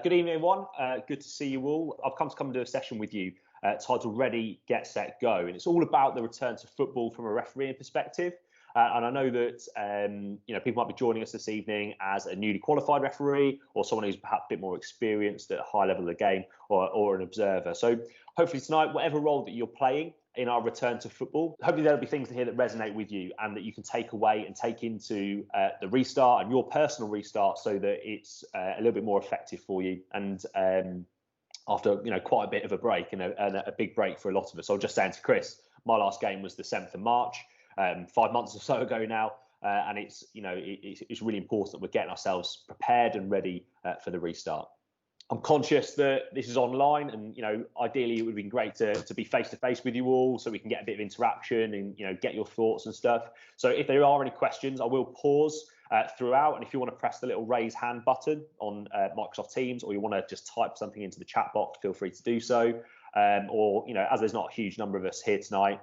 Good evening, everyone. Good to see you all. I've come to do a session with you titled Ready, Get, Set, Go. And it's all about the return to football from a refereeing perspective. And I know that people might be joining us this evening as a newly qualified referee or someone who's perhaps a bit more experienced at a high level of the game or an observer. So hopefully tonight, whatever role that you're playing in our return to football, hopefully there'll be things here that resonate with you and that you can take away and take into the restart and your personal restart so that it's a little bit more effective for you. And after quite a bit of a break and a big break for a lot of us, I was just saying to Chris, my last game was the 7th of March. 5 months or so ago now, and it's really important that we're getting ourselves prepared and ready for the restart. I'm conscious that this is online, and ideally it would be great to be face to face with you all, so we can get a bit of interaction and get your thoughts and stuff. So if there are any questions, I will pause throughout, and if you want to press the little raise hand button on Microsoft Teams, or you want to just type something into the chat box, feel free to do so. Or as there's not a huge number of us here tonight,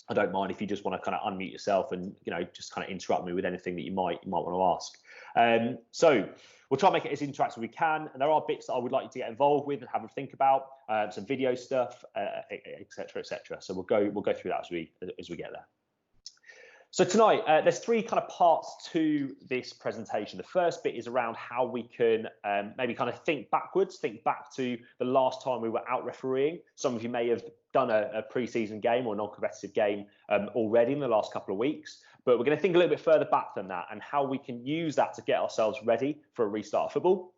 I don't mind if you just want to kind of unmute yourself and just kind of interrupt me with anything that you might want to ask. So we'll try and make it as interactive as we can, and there are bits that I would like you to get involved with and have a think about, some video stuff, etc., etc. So we'll go through that as we get there. So tonight, there's three kind of parts to this presentation. The first bit is around how we can maybe kind of think backwards, think back to the last time we were out refereeing. Some of you may have done a pre-season game or a non-competitive game already in the last couple of weeks, but we're going to think a little bit further back than that and how we can use that to get ourselves ready for a restart of football.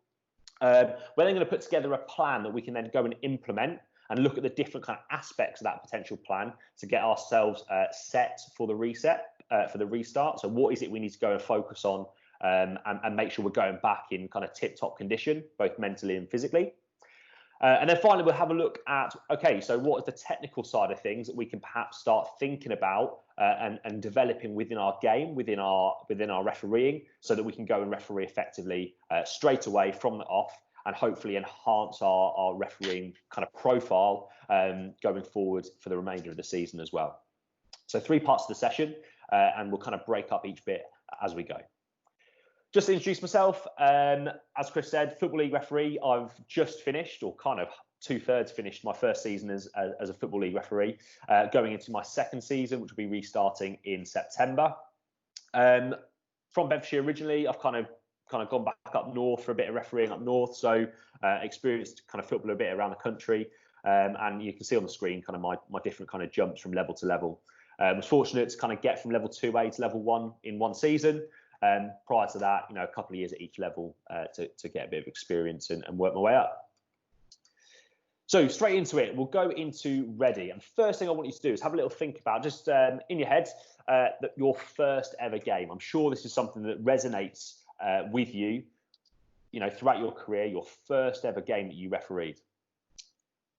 We're then going to put together a plan that we can then go and implement and look at the different kind of aspects of that potential plan to get ourselves set for the restart. So what is it we need to go and focus on and make sure we're going back in kind of tip-top condition, both mentally and physically. And then finally, we'll have a look at, okay, so what is the technical side of things that we can perhaps start thinking about and developing within our game, within our refereeing, so that we can go and referee effectively straight away from the off, and hopefully enhance our refereeing kind of profile going forward for the remainder of the season as well. So 3 parts of the session, and we'll kind of break up each bit as we go. Just to introduce myself, as Chris said, Football League referee. I've just finished, or kind of 2/3 finished, my first season as a Football League referee, going into my second season, which will be restarting in September. From Bedfordshire originally, I've kind of gone back up north for a bit of refereeing up north, so experienced kind of football a bit around the country, and you can see on the screen kind of my different kind of jumps from level to level. I was fortunate to kind of get from level 2A to level 1 in one season. Prior to that, a couple of years at each level to get a bit of experience and work my way up. So straight into it, we'll go into ready. And the first thing I want you to do is have a little think about, just in your head, that your first ever game. I'm sure this is something that resonates with you, throughout your career, your first ever game that you refereed.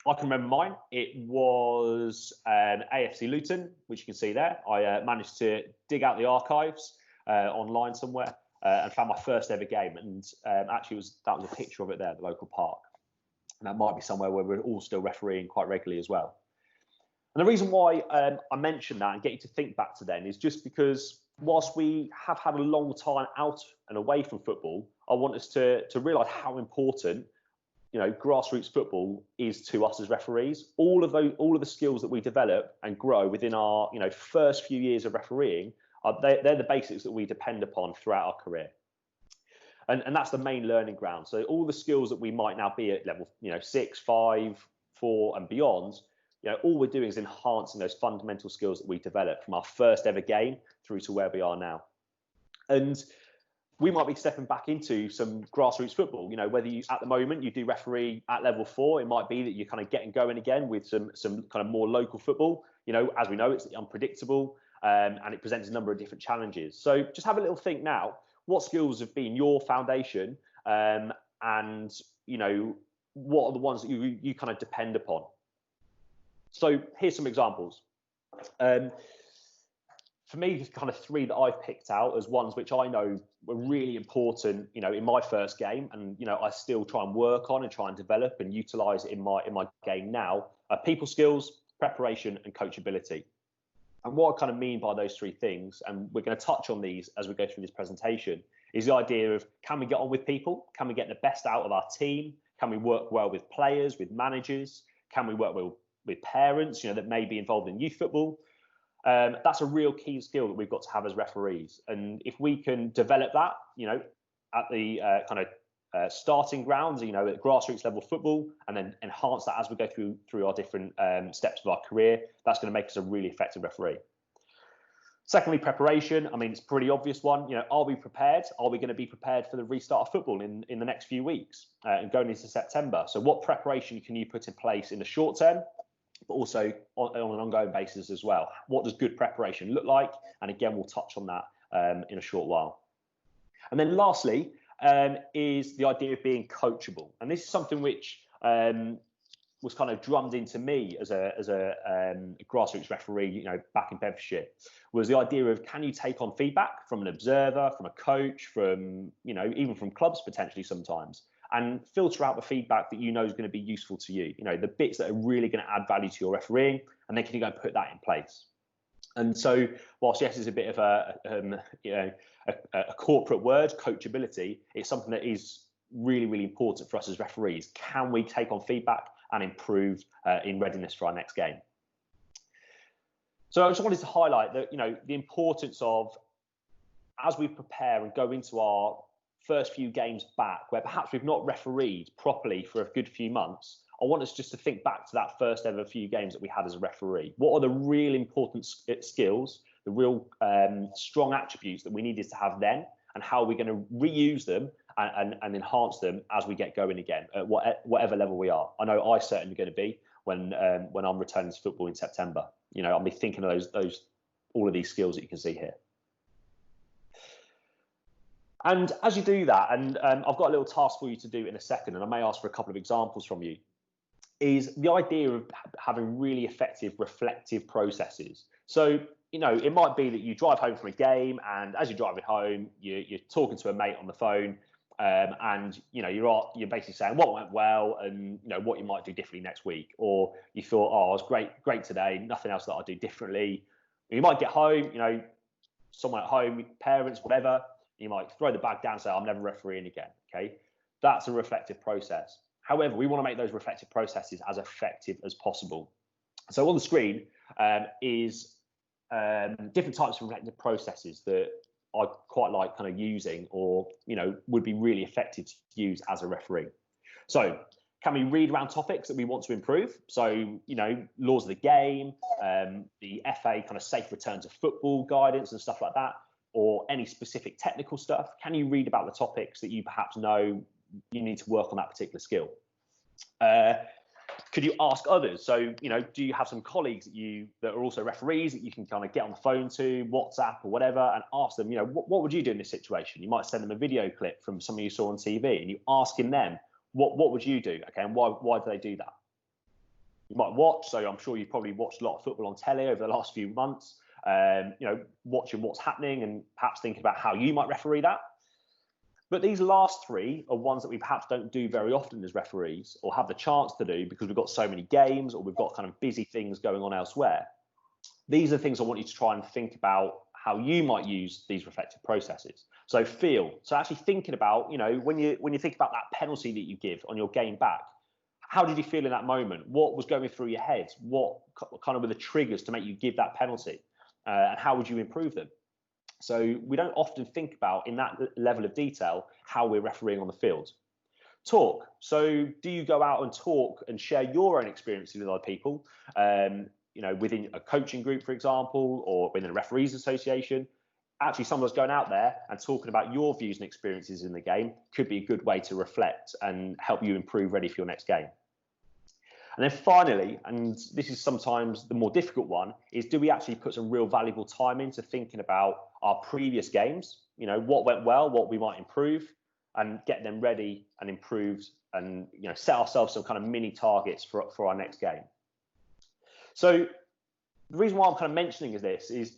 I can remember mine. It was AFC Luton, which you can see there. I managed to dig out the archives online somewhere and found my first ever game. And actually, that was a picture of it there at the local park. And that might be somewhere where we're all still refereeing quite regularly as well. And the reason why I mention that and get you to think back to then is just because whilst we have had a long time out and away from football, I want us to realise how important grassroots football is to us as referees. All of the skills that we develop and grow within our first few years of refereeing, they're the basics that we depend upon throughout our career. And that's the main learning ground. So all the skills that we might now be at level 6, 5, 4 and beyond, all we're doing is enhancing those fundamental skills that we developed from our first ever game through to where we are now. And we might be stepping back into some grassroots football, whether at the moment you do referee at level 4, it might be that you're kind of getting going again with some kind of more local football. As we know, it's unpredictable and it presents a number of different challenges. So just have a little think now, what skills have been your foundation and, what are the ones that you kind of depend upon? So here's some examples. For me, kind of 3 that I've picked out as ones which I know were really important, in my first game, and I still try and work on and try and develop and utilize it in my game now: people skills, preparation, and coachability. And what I kind of mean by those 3 things, and we're going to touch on these as we go through this presentation, is the idea of, can we get on with people? Can we get the best out of our team? Can we work well with players, with managers? Can we work well with parents, that may be involved in youth football? That's a real key skill that we've got to have as referees. And if we can develop that, at the starting grounds, at grassroots level football, and then enhance that as we go through our different steps of our career, that's going to make us a really effective referee. Secondly, preparation. I mean, it's a pretty obvious one. Are we prepared? Are we going to be prepared for the restart of football in the next few weeks and going into September? So what preparation can you put in place in the short term, but also on an ongoing basis as well? What does good preparation look like? And again, we'll touch on that in a short while. And then lastly, is the idea of being coachable. And this is something which was kind of drummed into me as a grassroots referee, back in Bedfordshire, was the idea of, can you take on feedback from an observer, from a coach, from, even from clubs potentially sometimes, and filter out the feedback that is going to be useful to you, the bits that are really going to add value to your refereeing, and then can you go and put that in place? And so, whilst yes, it's a bit of a corporate word, coachability, it's something that is really, really important for us as referees. Can we take on feedback and improve in readiness for our next game? So I just wanted to highlight that, the importance of, as we prepare and go into our first few games back, where perhaps we've not refereed properly for a good few months, I want us just to think back to that first ever few games that we had as a referee. What are the real important skills, the real strong attributes that we needed to have then, and how are we going to reuse them and enhance them as we get going again at whatever level we are? I know I certainly going to be when I'm returning to football in September. I'll be thinking of all of these skills that you can see here. And as you do that, and I've got a little task for you to do in a second, and I may ask for a couple of examples from you, is the idea of having really effective reflective processes. So, it might be that you drive home from a game, and as you're driving home, you're talking to a mate on the phone, and you're basically saying what went well, and what you might do differently next week, or you thought, oh, I was great today, nothing else that I'll do differently. You might get home, someone at home, parents, whatever, you might throw the bag down and say, I'm never refereeing again. Okay, that's a reflective process. However, we want to make those reflective processes as effective as possible. So on the screen is different types of reflective processes that I quite like kind of using, or would be really effective to use as a referee. So can we read around topics that we want to improve? So laws of the game, the FA kind of safe return to football guidance and stuff like that, or any specific technical stuff. Can you read about the topics that you perhaps know you need to work on that particular skill? Could you ask others? So, do you have some colleagues that are also referees that you can kind of get on the phone to, WhatsApp or whatever, and ask them, what would you do in this situation? You might send them a video clip from something you saw on TV, and you asking them, what would you do? Okay, and why do they do that? You might watch. So I'm sure you've probably watched a lot of football on telly over the last few months. Watching what's happening and perhaps thinking about how you might referee that. But these last three are ones that we perhaps don't do very often as referees, or have the chance to do because we've got so many games, or we've got kind of busy things going on elsewhere. These are the things I want you to try and think about how you might use these reflective processes. So actually thinking about, when you think about that penalty that you give on your game back, how did you feel in that moment? What was going through your head? What kind of were the triggers to make you give that penalty? And how would you improve them? So we don't often think about, in that level of detail, how we're refereeing on the field. Talk. So do you go out and talk and share your own experiences with other people, within a coaching group, for example, or within a referees association? Actually, someone's going out there and talking about your views and experiences in the game could be a good way to reflect and help you improve ready for your next game. And then finally, and this is sometimes the more difficult one, is do we actually put some real valuable time into thinking about our previous games, what went well, what we might improve, and get them ready and improved, and set ourselves some kind of mini targets for our next game. So the reason why I'm kind of mentioning this is,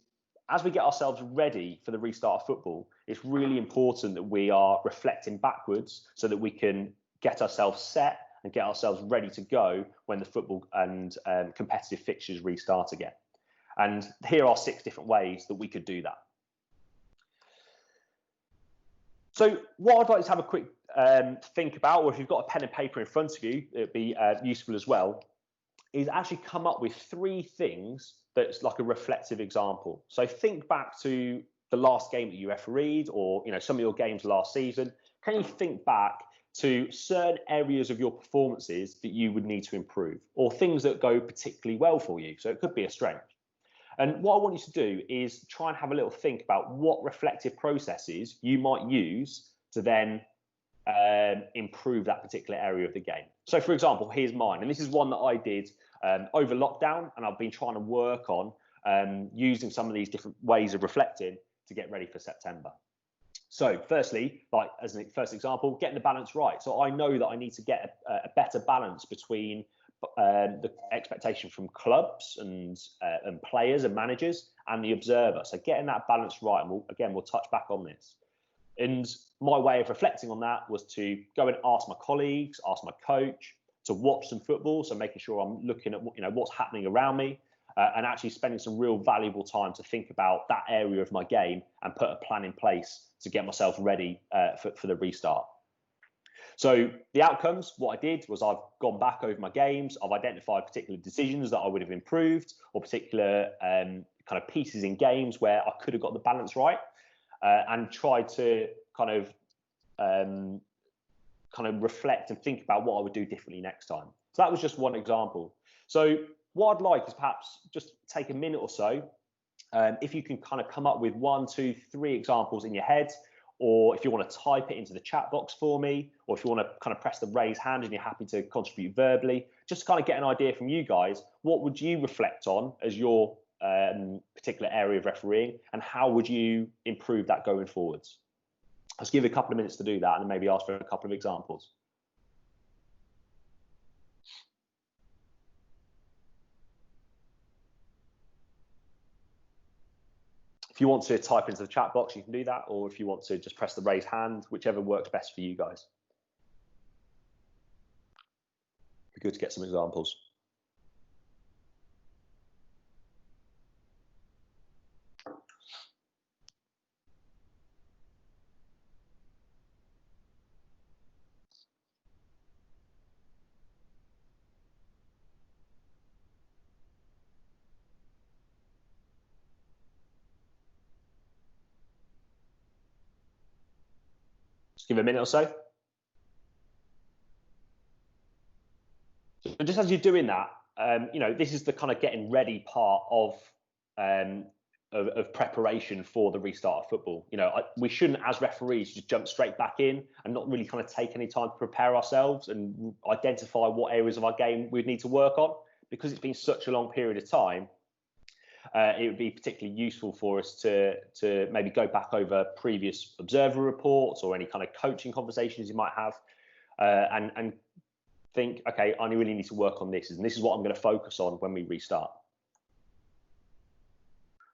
as we get ourselves ready for the restart of football, it's really important that we are reflecting backwards so that we can get ourselves set and get ourselves ready to go when the football and competitive fixtures restart again. And here are 6 different ways that we could do that. So what I'd like to have a quick think about, or if you've got a pen and paper in front of you, it'd be useful as well, is actually come up with 3 things that's like a reflective example. So think back to the last game that you refereed, or some of your games last season. Can you think back to certain areas of your performances that you would need to improve, or things that go particularly well for you? So it could be a strength. And what I want you to do is try and have a little think about what reflective processes you might use to then improve that particular area of the game. So for example, here's mine, and this is one that I did over lockdown, and I've been trying to work on using some of these different ways of reflecting to get ready for September. So firstly, like as a first example, getting the balance right. So I know that I need to get a better balance between the expectation from clubs and players and managers and the observer. So getting that balance right, and we'll touch back on this. And my way of reflecting on that was to go and ask my colleagues, ask my coach, to watch some football. So making sure I'm looking at what's happening around me, and actually spending some real valuable time to think about that area of my game and put a plan in place to get myself ready for the restart. So the outcomes, what I did was I've gone back over my games. I've identified particular decisions that I would have improved, or particular kind of pieces in games where I could have got the balance right, and tried to kind of reflect and think about what I would do differently next time. So that was just one example. So what I'd like is perhaps just take a minute or so. If you can kind of come up with 1, 2, 3 examples in your head, or if you want to type it into the chat box for me, or if you want to kind of press the raise hand and you're happy to contribute verbally, just to kind of get an idea from you guys, what would you reflect on as your particular area of refereeing, and how would you improve that going forwards? Let's give you a couple of minutes to do that, and then maybe ask for a couple of examples. If you want to type into the chat box, you can do that, or if you want to just press the raise hand, whichever works best for you guys. It'd be good to get some examples. Just give it a minute or so. So just as you're doing that, this is the kind of getting ready part of preparation for the restart of football. We shouldn't, as referees, just jump straight back in and not really kind of take any time to prepare ourselves and identify what areas of our game we'd need to work on, because it's been such a long period of time. It would be particularly useful for us to maybe go back over previous observer reports or any kind of coaching conversations you might have, and think, okay, I really need to work on this, and this is what I'm going to focus on when we restart.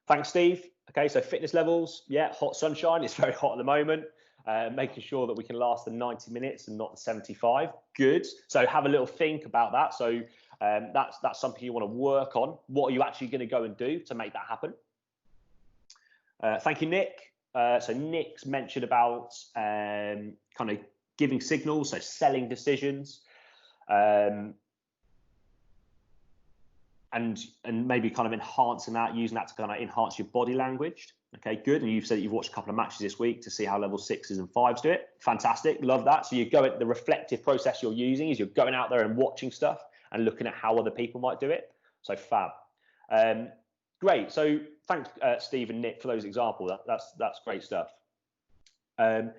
Thanks, Steve. Okay, so fitness levels, yeah, hot sunshine. It's very hot at the moment. Making sure that we can last the 90 minutes and not the 75. Good. So have a little think about that. So that's something you want to work on. What are you actually going to go and do to make that happen? Thank you, Nick. So Nick's mentioned about kind of giving signals, so selling decisions, and maybe kind of enhancing that, using that to kind of enhance your body language. Okay, good. And you've said that you've watched a couple of matches this week to see how level 6s and 5s do it. Fantastic. Love that. So you go at the reflective process you're using is you're going out there and watching stuff and looking at how other people might do it. So fab. Great. So thanks, Steve and Nick, for those examples. That's great stuff. And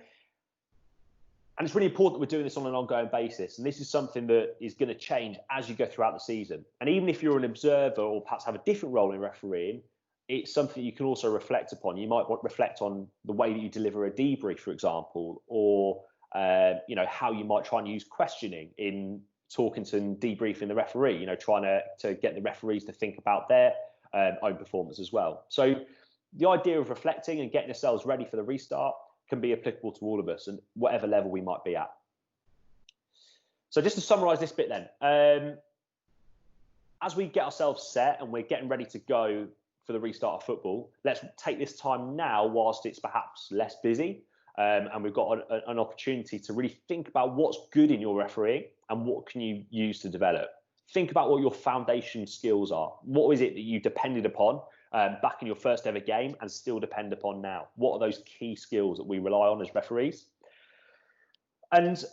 it's really important that we're doing this on an ongoing basis. And this is something that is going to change as you go throughout the season. And even if you're an observer or perhaps have a different role in refereeing, it's something you can also reflect upon. You might reflect on the way that you deliver a debrief, for example, or how you might try and use questioning in talking to and debriefing the referee, trying to get the referees to think about their own performance as well. So the idea of reflecting and getting ourselves ready for the restart can be applicable to all of us and whatever level we might be at. So just to summarize this bit then, as we get ourselves set and we're getting ready to go for the restart of football, let's take this time now whilst it's perhaps less busy and we've got an opportunity to really think about what's good in your refereeing and what can you use to develop. Think about what your foundation skills are. What is it that you depended upon back in your first ever game and still depend upon now? What are those key skills that we rely on as referees? And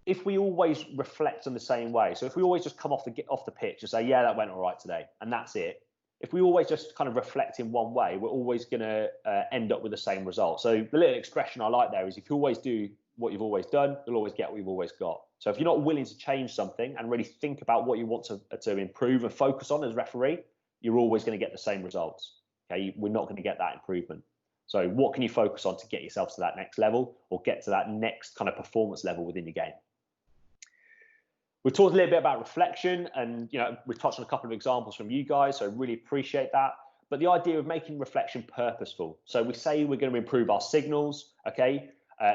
if we always reflect in the same way, so if we always just come off the pitch and say, yeah, that went all right today, and that's it. If we always just kind of reflect in one way, we're always going to end up with the same result. So the little expression I like there is, if you always do what you've always done, you'll always get what you've always got. So if you're not willing to change something and really think about what you want to improve and focus on as referee, you're always going to get the same results. Okay, we're not going to get that improvement. So what can you focus on to get yourself to that next level, or get to that next kind of performance level within your game? We've talked a little bit about reflection, and we've touched on a couple of examples from you guys, so I really appreciate that. But the idea of making reflection purposeful. So we say we're going to improve our signals, okay?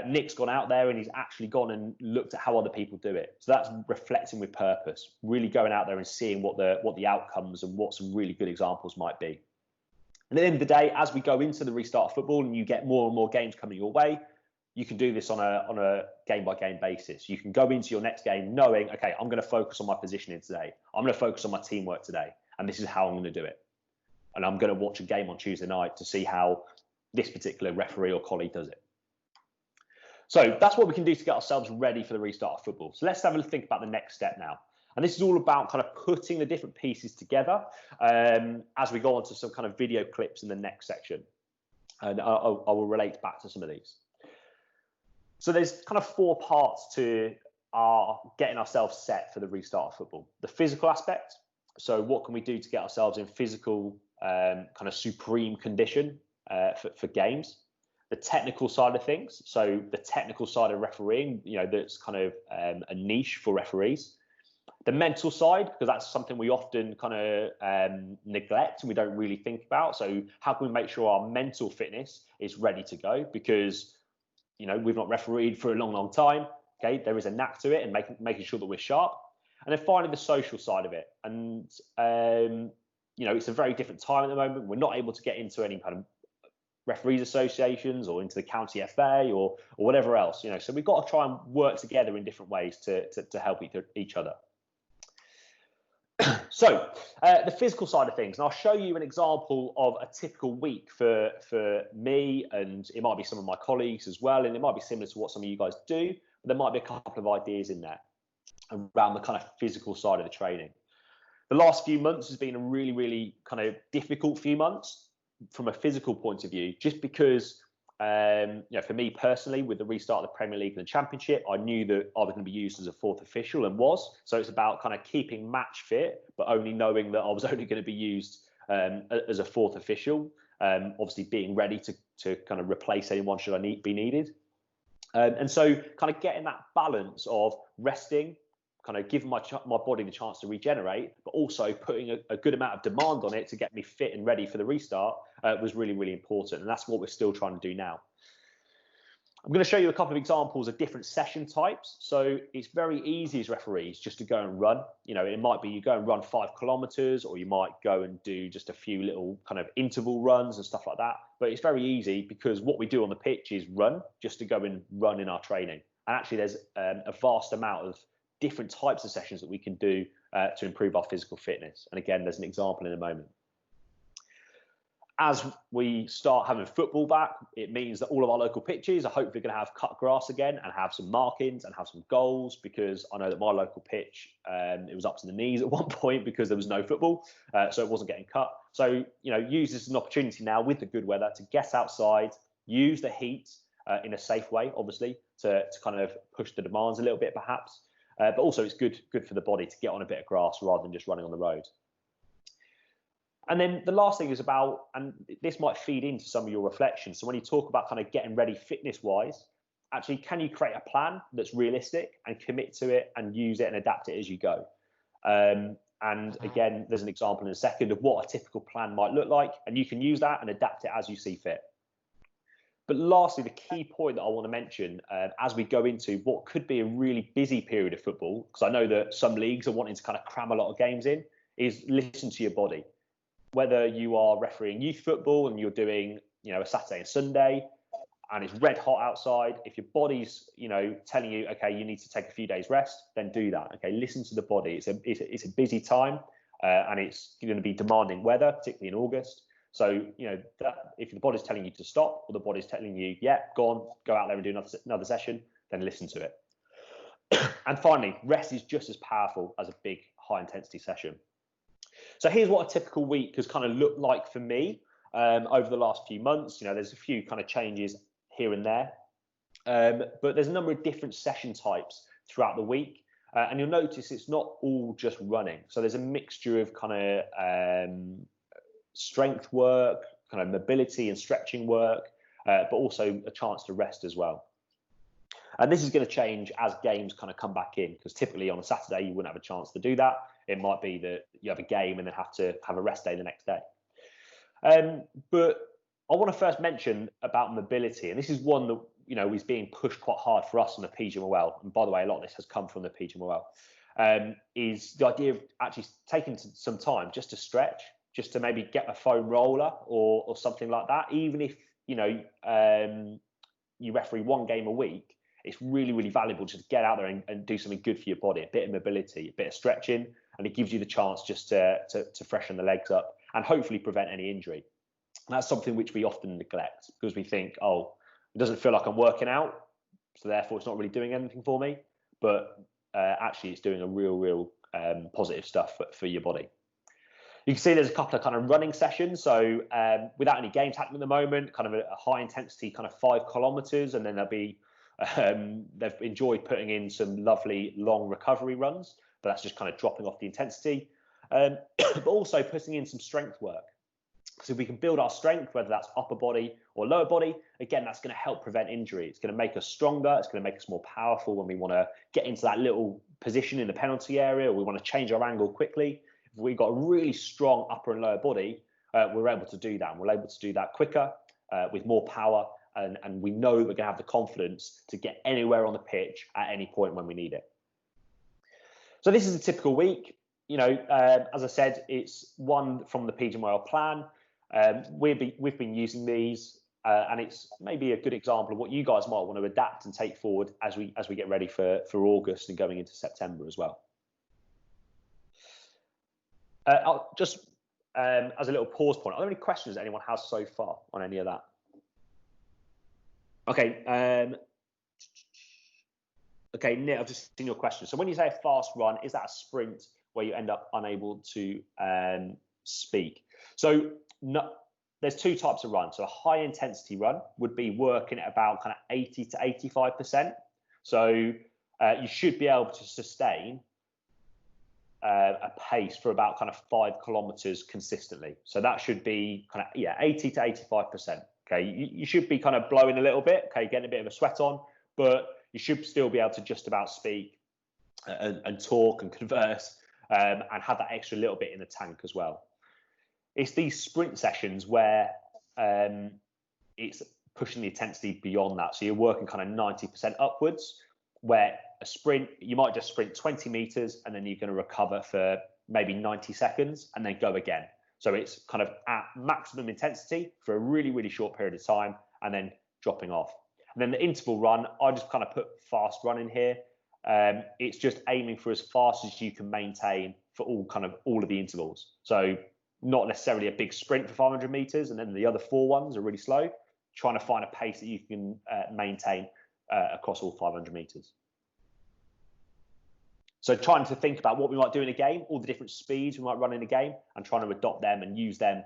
Nick's gone out there and he's actually gone and looked at how other people do it. So that's reflecting with purpose, really going out there and seeing what the outcomes and what some really good examples might be. And at the end of the day, as we go into the restart of football and you get more and more games coming your way, you can do this on a game-by-game basis. You can go into your next game knowing, okay, I'm going to focus on my positioning today. I'm going to focus on my teamwork today. And this is how I'm going to do it. And I'm going to watch a game on Tuesday night to see how this particular referee or colleague does it. So that's what we can do to get ourselves ready for the restart of football. So let's have a think about the next step now. And this is all about kind of putting the different pieces together as we go on to some kind of video clips in the next section. And I will relate back to some of these. So there's kind of 4 parts to our getting ourselves set for the restart of football. The physical aspect. So what can we do to get ourselves in physical kind of supreme condition for games? The technical side of things. So the technical side of refereeing, that's kind of a niche for referees. The mental side, because that's something we often kind of neglect and we don't really think about. So how can we make sure our mental fitness is ready to go? Because we've not refereed for a long time. Okay, there is a knack to it, and making sure that we're sharp. And then finally, the social side of it. And it's a very different time at the moment. We're not able to get into any kind of referees associations or into the county FA or whatever else. So we've got to try and work together in different ways to help each other. So the physical side of things, and I'll show you an example of a typical week for me, and it might be some of my colleagues as well, and it might be similar to what some of you guys do, but there might be a couple of ideas in there around the kind of physical side of the training. The last few months has been a really, really kind of difficult few months from a physical point of view, just because for me personally, with the restart of the Premier League and the Championship, I knew that I was going to be used as a 4th official, and was. So it's about kind of keeping match fit, but only knowing that I was only going to be used as a 4th official. Obviously being ready to kind of replace anyone should I be needed. And so kind of getting that balance of resting, kind of giving my body the chance to regenerate, but also putting a good amount of demand on it to get me fit and ready for the restart was really, really important. And that's what we're still trying to do now. I'm going to show you a couple of examples of different session types. So it's very easy as referees just to go and run. It might be you go and run 5 kilometers, or you might go and do just a few little kind of interval runs and stuff like that. But it's very easy because what we do on the pitch is run, just to go and run in our training. And actually there's a vast amount of different types of sessions that we can do to improve our physical fitness. And again, there's an example in a moment. As we start having football back, it means that all of our local pitches are hopefully going to have cut grass again and have some markings and have some goals, because I know that my local pitch, it was up to the knees at one point because there was no football, so it wasn't getting cut. So, use this as an opportunity now with the good weather to get outside, use the heat in a safe way, obviously, to kind of push the demands a little bit perhaps. But also it's good for the body to get on a bit of grass rather than just running on the road. And then the last thing is about, and this might feed into some of your reflections. So when you talk about kind of getting ready fitness wise, actually, can you create a plan that's realistic and commit to it and use it and adapt it as you go? And again, there's an example in a second of what a typical plan might look like, and you can use that and adapt it as you see fit. But lastly, the key point that I want to mention as we go into what could be a really busy period of football, because I know that some leagues are wanting to kind of cram a lot of games in, is listen to your body. Whether you are refereeing youth football and you're doing, a Saturday and Sunday, and it's red hot outside, if your body's, telling you, okay, you need to take a few days rest, then do that. Okay, listen to the body. It's a busy time, and it's going to be demanding weather, particularly in August. So, that if the body's telling you to stop, or the body's telling you, yeah, go out there and do another session, then listen to it. And finally, rest is just as powerful as a big high intensity session. So here's what a typical week has kind of looked like for me over the last few months. There's a few kind of changes here and there, but there's a number of different session types throughout the week, and you'll notice it's not all just running. So there's a mixture of kind of strength work, kind of mobility and stretching work, but also a chance to rest as well. And this is going to change as games kind of come back in, because typically on a Saturday you wouldn't have a chance to do that. It might be that you have a game and then have to have a rest day the next day. But I want to first mention about mobility, and this is one that is being pushed quite hard for us on the PGMOL. And by the way, a lot of this has come from the PGMOL. Is the idea of actually taking some time just to stretch, just to maybe get a foam roller or something like that. Even if you referee one game a week, it's really, really valuable to get out there and do something good for your body, a bit of mobility, a bit of stretching, and it gives you the chance just to freshen the legs up and hopefully prevent any injury. And that's something which we often neglect, because we think, oh, it doesn't feel like I'm working out, so therefore it's not really doing anything for me. But actually it's doing a real positive stuff for your body. You can see there's a couple of kind of running sessions. So without any games happening at the moment, kind of a high intensity kind of 5 kilometers, and then there'll be they've enjoyed putting in some lovely long recovery runs, but that's just kind of dropping off the intensity, but also putting in some strength work. So if we can build our strength, whether that's upper body or lower body, again, that's going to help prevent injury. It's going to make us stronger. It's going to make us more powerful when we want to get into that little position in the penalty area, or we want to change our angle quickly. If we've got a really strong upper and lower body, we're able to do that. And we're able to do that quicker, with more power. And we know we're going to have the confidence to get anywhere on the pitch at any point when we need it. So this is a typical week. As I said, it's one from the PGMOL plan. We've been using these, and it's maybe a good example of what you guys might want to adapt and take forward as we get ready for August and going into September as well. I'll just as a little pause point, are there any questions that anyone has so far on any of that? Okay. Okay, Nick, I've just seen your question. So when you say a fast run, is that a sprint where you end up unable to speak? So no, there's two types of runs. So a high intensity run would be working at about kind of 80 to 85%. So you should be able to sustain a pace for about kind of 5 kilometers consistently. So that should be kind of 80 to 85%. Okay, you should be kind of blowing a little bit, okay, getting a bit of a sweat on, but you should still be able to just about speak and talk and converse, and have that extra little bit in the tank as well. It's these sprint sessions where it's pushing the intensity beyond that. So you're working kind of 90% upwards, where a sprint, you might just sprint 20 meters and then you're going to recover for maybe 90 seconds and then go again. So it's kind of at maximum intensity for a really, really short period of time and then dropping off. And then the interval run, I just kind of put fast run in here. It's just aiming for as fast as you can maintain for all of the intervals. So not necessarily a big sprint for 500 meters, and then the other 4 ones are really slow. Trying to find a pace that you can maintain across all 500 meters. So trying to think about what we might do in a game, all the different speeds we might run in a game, and trying to adopt them and use them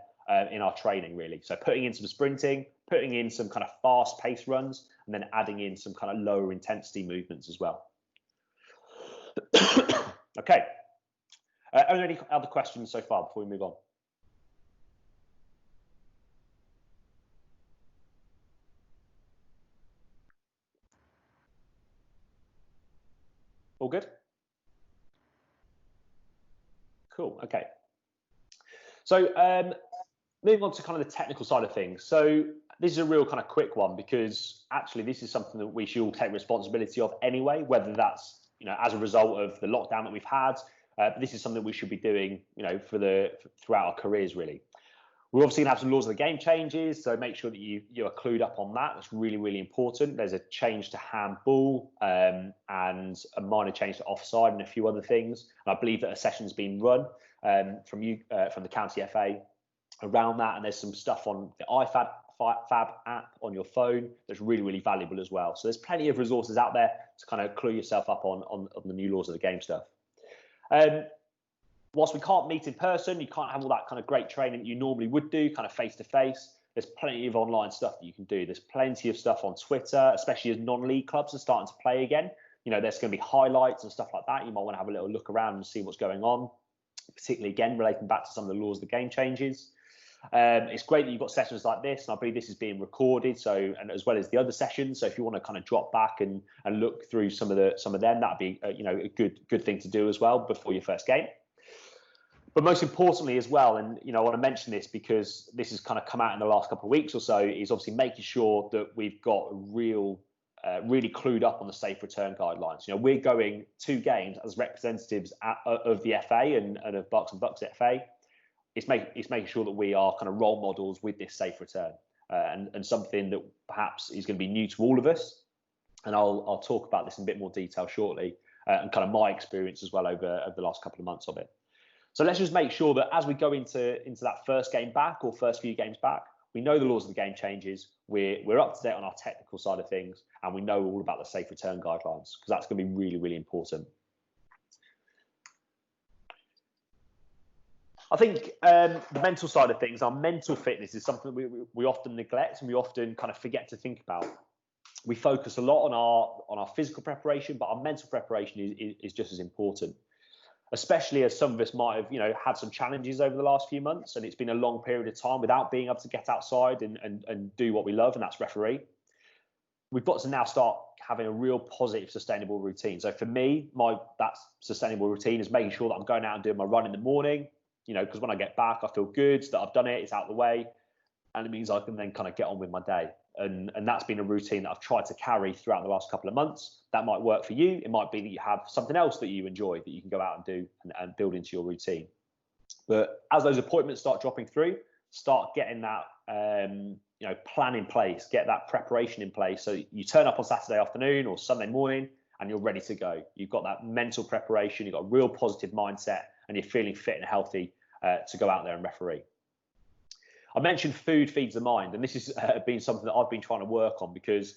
in our training, really. So putting in some sprinting, putting in some kind of fast pace runs, and then adding in some kind of lower intensity movements as well. Okay. Are there any other questions so far before we move on? All good? Cool. Okay. So moving on to kind of the technical side of things. So this is a real kind of quick one, because actually this is something that we should all take responsibility of anyway, whether that's, as a result of the lockdown that we've had. This is something we should be doing, throughout our careers, really. We're obviously going to have some laws of the game changes, so make sure that you are clued up on that. That's really, really important. There's a change to handball and a minor change to offside and a few other things. And I believe that a session's been run from the County FA around that, and there's some stuff on the Fab app on your phone that's really, really valuable as well. So there's plenty of resources out there to kind of clue yourself up on the new laws of the game stuff. Whilst we can't meet in person, you can't have all that kind of great training that you normally would do, kind of face to face. There's plenty of online stuff that you can do. There's plenty of stuff on Twitter, especially as non-league clubs are starting to play again. You know, there's going to be highlights and stuff like that. You might want to have a little look around and see what's going on, particularly again relating back to some of the laws of the game changes. It's great that you've got sessions like this, and I believe this is being recorded, so, and as well as the other sessions. So if you want to kind of drop back and look through some of them, that'd be a good thing to do as well before your first game. But most importantly as well, and I want to mention this because this has kind of come out in the last couple of weeks or so, is obviously making sure that we've got really clued up on the safe return guidelines. We're going 2 games as representatives of the FA and of Bucks and Bucks FA. It's making sure that we are kind of role models with this safe return, and something that perhaps is going to be new to all of us. And I'll talk about this in a bit more detail shortly, and kind of my experience as well over the last couple of months of it. So let's just make sure that as we go into that first game back or first few games back, we know the laws of the game changes, we're up to date on our technical side of things, and we know all about the safe return guidelines, because that's going to be really, really important. I think the mental side of things, our mental fitness is something we often neglect and we often kind of forget to think about. We focus a lot on our physical preparation, but our mental preparation is just as important. Especially as some of us might have, had some challenges over the last few months, and it's been a long period of time without being able to get outside and do what we love, and that's referee. We've got to now start having a real positive, sustainable routine. So for me, that sustainable routine is making sure that I'm going out and doing my run in the morning, because when I get back, I feel good that I've done it, it's out of the way, and it means I can then kind of get on with my day. And that's been a routine that I've tried to carry throughout the last couple of months. That might work for you. It might be that you have something else that you enjoy that you can go out and do and build into your routine. But as those appointments start dropping through, start getting that plan in place, get that preparation in place. So you turn up on Saturday afternoon or Sunday morning and you're ready to go. You've got that mental preparation, you've got a real positive mindset, and you're feeling fit and healthy to go out there and referee. I mentioned food feeds the mind, and this has been something that I've been trying to work on, because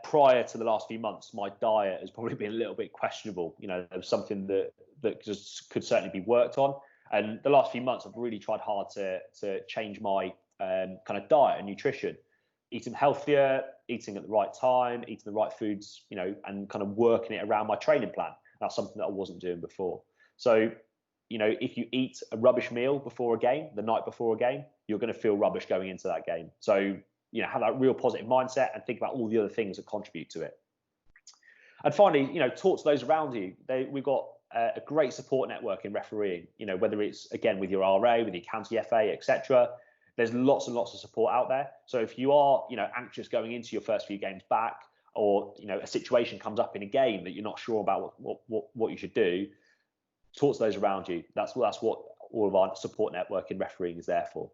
prior to the last few months, my diet has probably been a little bit questionable. There was something that just could certainly be worked on. And the last few months, I've really tried hard to change my kind of diet and nutrition, eating healthier, eating at the right time, eating the right foods, and kind of working it around my training plan. That's something that I wasn't doing before. So, if you eat a rubbish meal before a game, the night before a game, you're going to feel rubbish going into that game. So, have that real positive mindset and think about all the other things that contribute to it. And finally, talk to those around you. We've got a great support network in refereeing, whether it's, again, with your RA, with your county FA, etc. There's lots and lots of support out there. So if you are, anxious going into your first few games back, or, a situation comes up in a game that you're not sure about what you should do, talk to those around you. That's what all of our support network in refereeing is there for.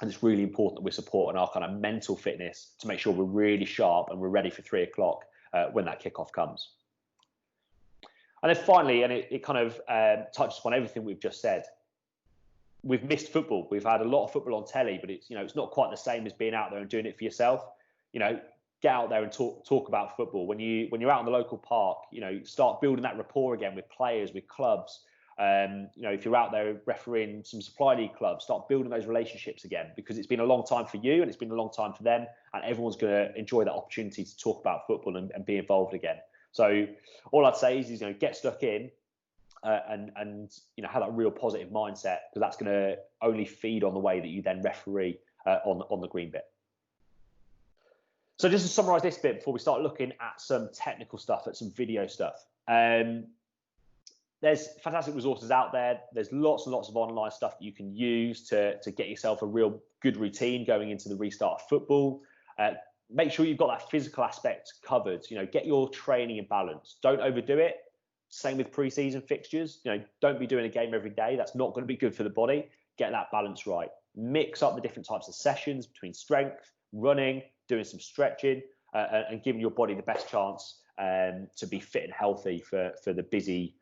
And it's really important that we're supporting our kind of mental fitness to make sure we're really sharp and we're ready for 3 o'clock when that kickoff comes. And then finally, and it kind of touches upon everything we've just said, we've missed football. We've had a lot of football on telly, but it's not quite the same as being out there and doing it for yourself. Get out there and talk about football. When you're out in the local park, start building that rapport again with players, with clubs. If you're out there refereeing some supply league clubs, start building those relationships again, because it's been a long time for you and it's been a long time for them, and everyone's going to enjoy that opportunity to talk about football and be involved again. So all I'd say is get stuck in and have that real positive mindset, because that's going to only feed on the way that you then referee on the green bit. So just to summarise this bit before we start looking at some technical stuff, at some video stuff. There's fantastic resources out there. There's lots and lots of online stuff that you can use to get yourself a real good routine going into the restart of football. Make sure you've got that physical aspect covered. Get your training in balance. Don't overdo it. Same with pre-season fixtures. Don't be doing a game every day. That's not going to be good for the body. Get that balance right. mix up the different types of sessions between strength, running, doing some stretching, and giving your body the best chance to be fit and healthy for the busy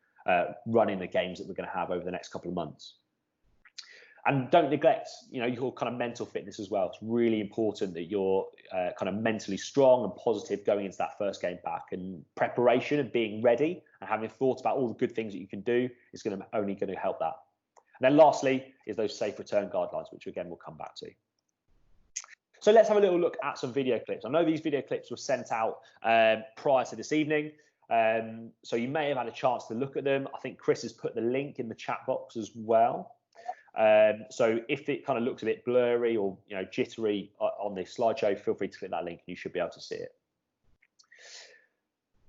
running the games that we're going to have over the next couple of months. And don't neglect, your kind of mental fitness as well. It's really important that you're kind of mentally strong and positive going into that first game back. And preparation and being ready and having thought about all the good things that you can do is only going to help that. And then lastly is those safe return guidelines, which again we'll come back to. So let's have a little look at some video clips. I know these video clips were sent out prior to this evening, so you may have had a chance to look at them. I think Chris has put the link in the chat box as well. So if it kind of looks a bit blurry or jittery on the slideshow, feel free to click that link and you should be able to see it.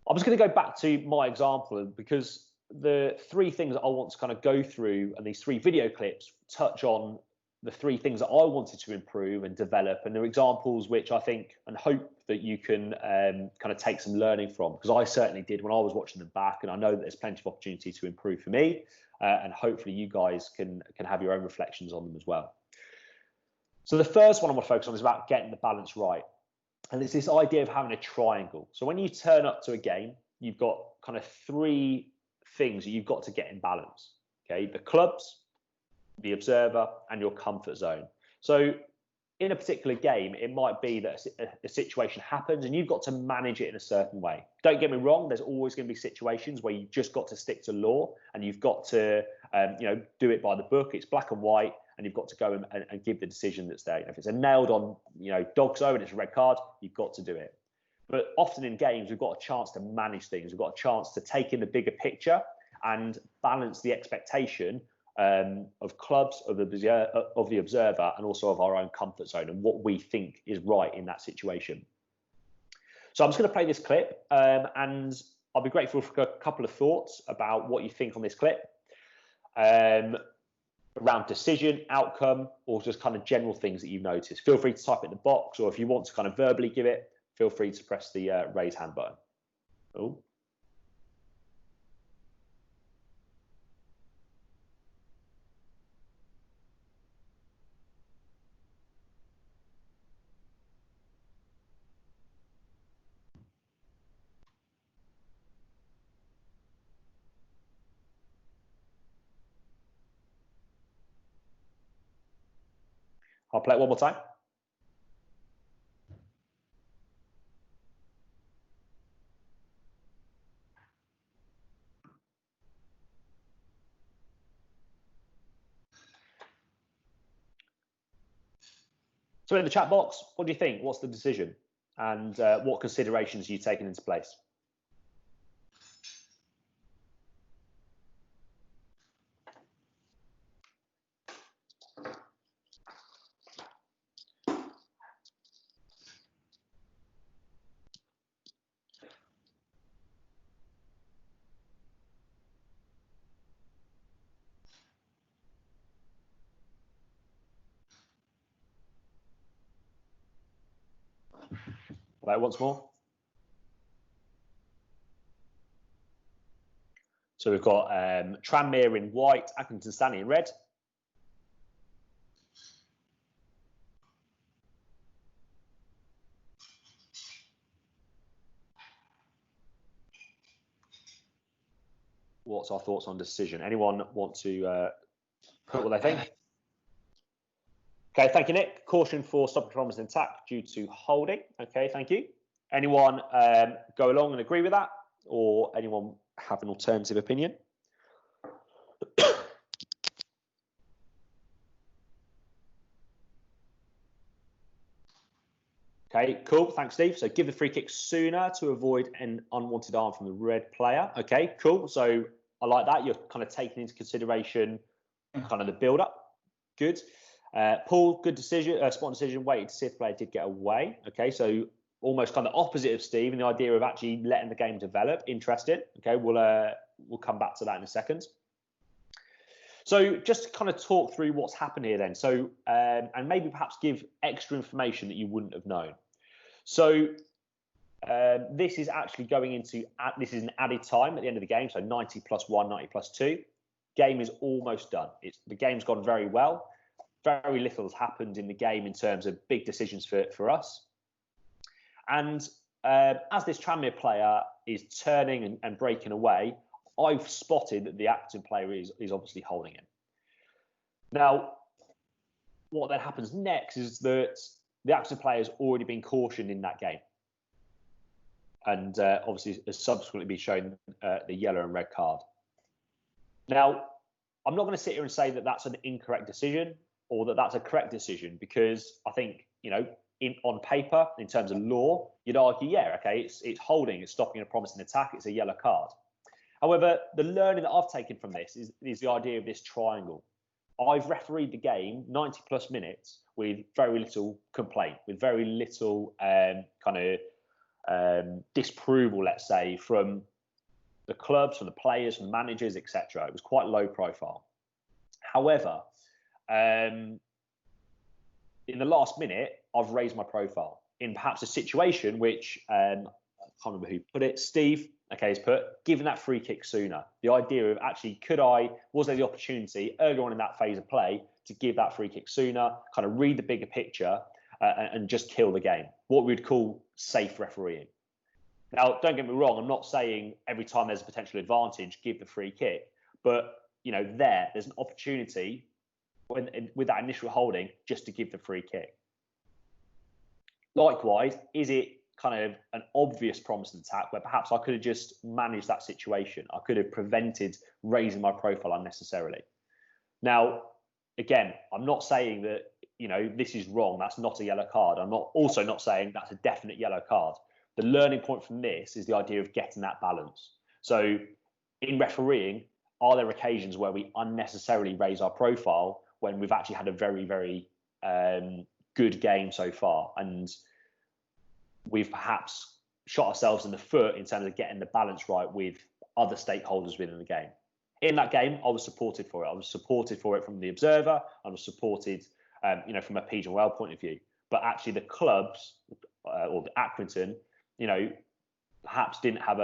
I'm just going to go back to my example because the three things that I want to kind of go through and these three video clips touch on the three things that I wanted to improve and develop, and they're examples which I think and hope that you can kind of take some learning from, because I certainly did when I was watching them back, and I know that there's plenty of opportunity to improve for me, and hopefully you guys can have your own reflections on them as well. So the first one I want to focus on is about getting the balance right, and it's this idea of having a triangle. So when you turn up to a game, you've got kind of three things that you've got to get in balance. Okay, the clubs, the observer, and your comfort zone. So in a particular game, it might be that a situation happens and you've got to manage it in a certain way. Don't get me wrong, there's always going to be situations where you've just got to stick to law and you've got to do it by the book. It's black and white and you've got to go and give the decision that's there. If it's a nailed on dog zone and it's a red card, you've got to do it. But often in games, we've got a chance to manage things. We've got a chance to take in the bigger picture and balance the expectation of clubs, of the observer, and also of our own comfort zone and what we think is right in that situation. So I'm just going to play this clip, and I'll be grateful for a couple of thoughts about what you think on this clip, around decision, outcome, or just kind of general things that you've noticed. Feel free to type it in the box, or if you want to kind of verbally give it, feel free to press the raise hand button. Oh. I'll play it one more time. So in the chat box, what do you think? What's the decision? And what considerations are you taking into place? Right, once more. So we've got Tranmere in white, Accrington Stanley in red. What's our thoughts on decision? Anyone want to put what they think? Okay, thank you, Nick. Caution for stopping kilometres intact due to holding. Okay, thank you. Anyone go along and agree with that? Or anyone have an alternative opinion? Okay, cool. Thanks, Steve. So give the free kick sooner to avoid an unwanted arm from the red player. Okay, cool. So I like that. You're kind of taking into consideration kind of the build-up. Good. Paul, good decision. Spot decision. Waited to see if the player did get away. Okay, so almost kind of opposite of Steve in the idea of actually letting the game develop. Interesting. Okay, we'll come back to that in a second. So just to kind of talk through what's happened here then. So and maybe perhaps give extra information that you wouldn't have known. So this is actually going into, this is an added time at the end of the game. So 90 plus 1, 90 plus 2. Game is almost done. The game's gone very well. very little has happened in the game in terms of big decisions for us. And as this Tranmere player is turning and breaking away, I've spotted that the Accrington player is obviously holding him. Now, what then happens next is that the Accrington player has already been cautioned in that game, and obviously has subsequently been shown the yellow and red card. Now, I'm not going to sit here and say that that's an incorrect decision or that that's a correct decision, because I think, on paper, in terms of law, you'd argue, yeah, okay, it's holding, it's stopping a promising attack, it's a yellow card. However, the learning that I've taken from this is the idea of this triangle. I've refereed the game 90 plus minutes with very little complaint, with very little disapproval, let's say, from the clubs, from the players, from the managers, etc. It was quite low profile. However, in the last minute, I've raised my profile in perhaps a situation which, I can't remember who put it, Steve, has put, given that free kick sooner. The idea of actually, was there the opportunity earlier on in that phase of play to give that free kick sooner, kind of read the bigger picture and just kill the game? What we'd call safe refereeing. Now, don't get me wrong, I'm not saying every time there's a potential advantage, give the free kick. But, there's an opportunity with that initial holding just to give the free kick. Likewise, is it kind of an obvious promising attack where perhaps I could have just managed that situation? I could have prevented raising my profile unnecessarily. Now, again, I'm not saying that, this is wrong. That's not a yellow card. I'm also not saying that's a definite yellow card. The learning point from this is the idea of getting that balance. So in refereeing, are there occasions where we unnecessarily raise our profile when we've actually had a very, very good game so far, and we've perhaps shot ourselves in the foot in terms of getting the balance right with other stakeholders within the game? In that game, I was supported for it. I was supported for it from the observer. I was supported, from a PGMOL point of view. But actually, the clubs or the Accrington, perhaps didn't have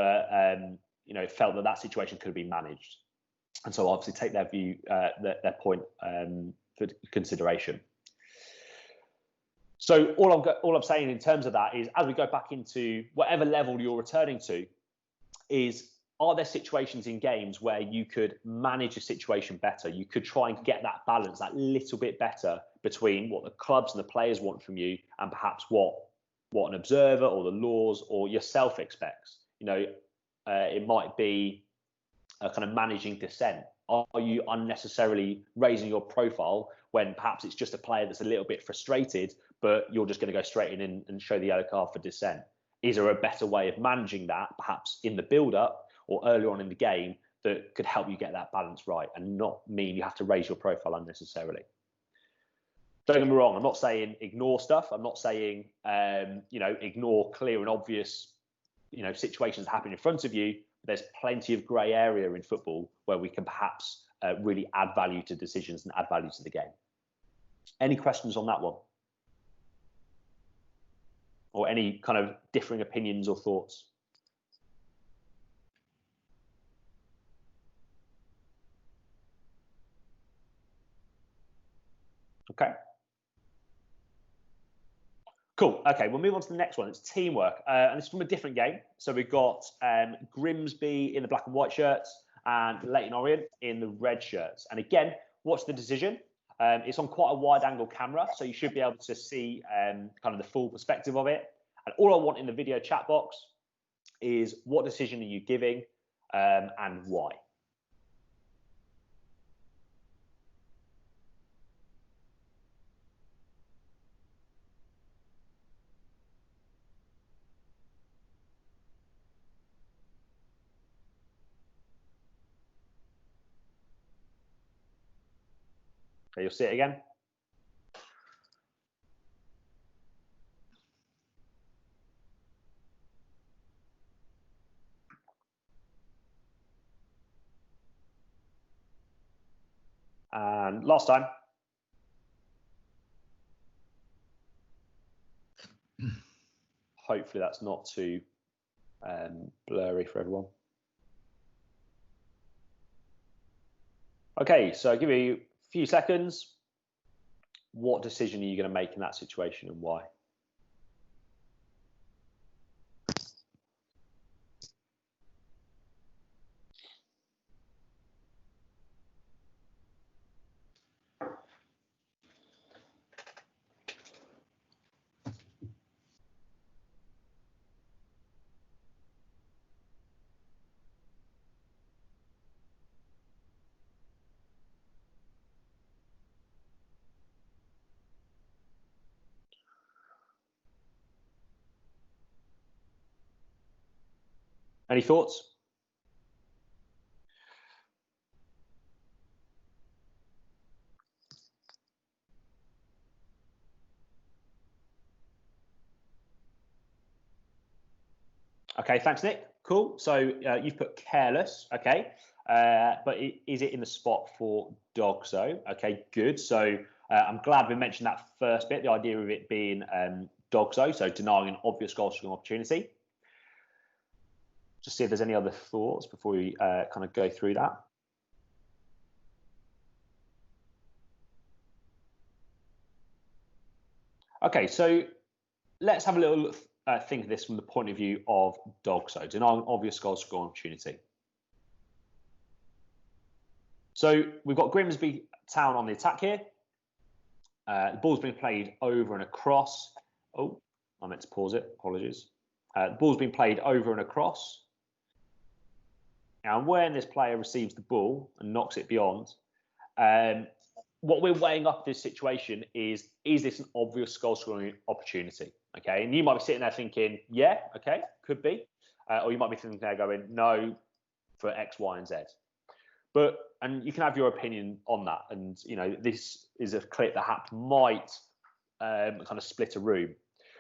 felt that situation could have been managed, and so obviously take their view, their point for consideration. So all I'm saying in terms of that is, as we go back into whatever level you're returning to, are there situations in games where you could manage a situation better? You could try and get that balance, that little bit better between what the clubs and the players want from you and perhaps what an observer or the laws or yourself expects. It might be a kind of managing dissent. Are you unnecessarily raising your profile when perhaps it's just a player that's a little bit frustrated, but you're just going to go straight in and show the yellow card for dissent? Is there a better way of managing that, perhaps in the build-up or earlier on in the game, that could help you get that balance right and not mean you have to raise your profile unnecessarily? Don't get me wrong, I'm not saying ignore stuff. I'm not saying, ignore clear and obvious, situations that happen in front of you. There's plenty of grey area in football where we can perhaps really add value to decisions and add value to the game. Any questions on that one? Or any kind of differing opinions or thoughts? Okay. Cool. Okay, we'll move on to the next one. It's teamwork. And it's from a different game. So we've got Grimsby in the black and white shirts and Leyton Orient in the red shirts. And again, what's the decision? It's on quite a wide angle camera, so you should be able to see kind of the full perspective of it. And all I want in the video chat box is, what decision are you giving and why? Okay, you'll see it again. And last time. Hopefully that's not too blurry for everyone. Okay, so I'll give you a few seconds. what decision are you going to make in that situation and why? Any thoughts? Okay, thanks, Nick. Cool. So you've put careless, okay. But is it in the spot for dogso? Okay, good. So I'm glad we mentioned that first bit, the idea of it being dogso, so denying an obvious goal scoring opportunity. Just see if there's any other thoughts before we kind of go through that. Okay, so let's have a little think of this from the point of view of dogso, denying an obvious goal scoring opportunity. So we've got Grimsby Town on the attack here. The ball's being played over and across. Oh, I meant to pause it. Apologies. The ball's been played over and across. And when this player receives the ball and knocks it beyond, what we're weighing up this situation is this an obvious goal scoring opportunity? Okay, and you might be sitting there thinking, yeah, okay, could be. Or you might be thinking there going, no, for X, Y, and Z. And you can have your opinion on that. And, you know, this is a clip that might kind of split a room.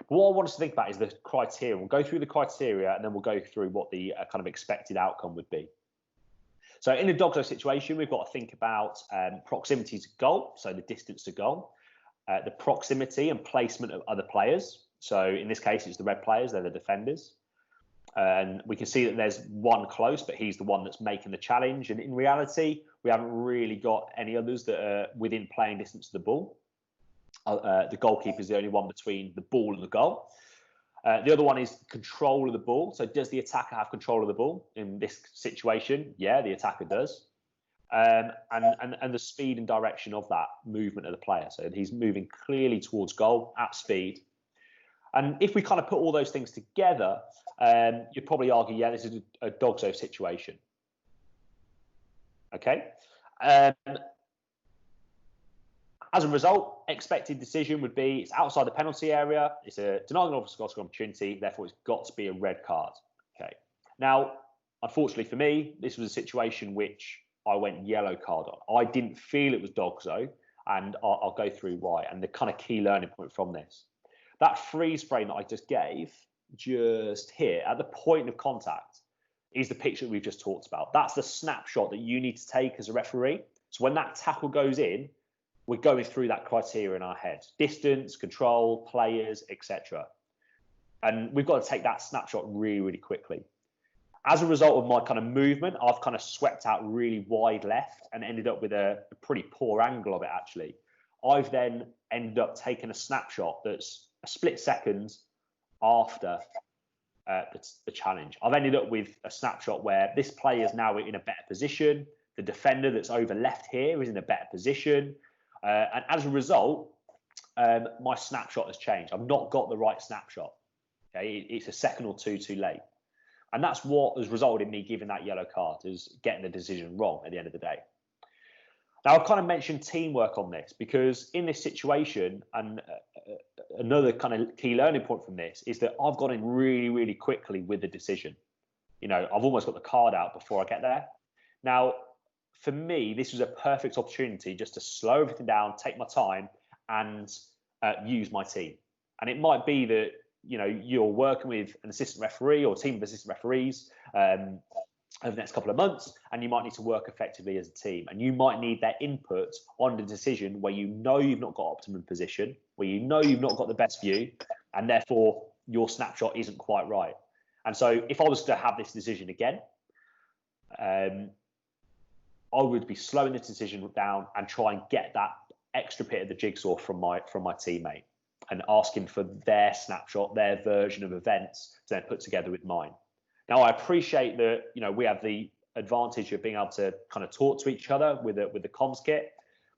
But what I want us to think about is the criteria. We'll go through the criteria and then we'll go through what the kind of expected outcome would be. So in a dogso situation, we've got to think about proximity to goal, so the distance to goal, the proximity and placement of other players. So in this case, it's the red players, they're the defenders. And we can see that there's one close, but he's the one that's making the challenge. And in reality, we haven't really got any others that are within playing distance of the ball. The goalkeeper is the only one between the ball and the goal. The other one is control of the ball. So does the attacker have control of the ball in this situation? Yeah, the attacker does. And the speed and direction of that movement of the player. So he's moving clearly towards goal at speed. And if we kind of put all those things together, you'd probably argue, yeah, this is a dogso situation. Okay. As a result, expected decision would be it's outside the penalty area. It's a denying an obvious goal scoring opportunity. Therefore, it's got to be a red card. Okay. Now, unfortunately for me, this was a situation which I went yellow card on. I didn't feel it was dogso, and I'll go through why. And the kind of key learning point from this. That freeze frame that I just gave, just here at the point of contact, is the picture that we've just talked about. That's the snapshot that you need to take as a referee. So when that tackle goes in, we're going through that criteria in our head: distance, control, players, etc. And we've got to take that snapshot really, really quickly. As a result of my kind of movement, I've kind of swept out really wide left and ended up with a pretty poor angle of it, actually. I've then ended up taking a snapshot that's a split second after the challenge. I've ended up with a snapshot where this player is now in a better position. The defender that's over left here is in a better position. And as a result, my snapshot has changed. I've not got the right snapshot. Okay, it's a second or two too late. And that's what has resulted in me giving that yellow card, is getting the decision wrong at the end of the day. Now, I've kind of mentioned teamwork on this because in this situation, and another kind of key learning point from this is that I've gone in really, really quickly with the decision. You know, I've almost got the card out before I get there. Now, for me, this was a perfect opportunity just to slow everything down, take my time, and use my team. And it might be that, you know, you're working with an assistant referee or a team of assistant referees over the next couple of months, and you might need to work effectively as a team, and you might need their input on the decision where you know you've not got optimum position, where you know you've not got the best view, and therefore your snapshot isn't quite right. And so if I was to have this decision again, I would be slowing the decision down and try and get that extra bit of the jigsaw from my teammate and asking for their snapshot, their version of events to then put together with mine. Now, I appreciate that, you know, we have the advantage of being able to kind of talk to each other with the comms kit,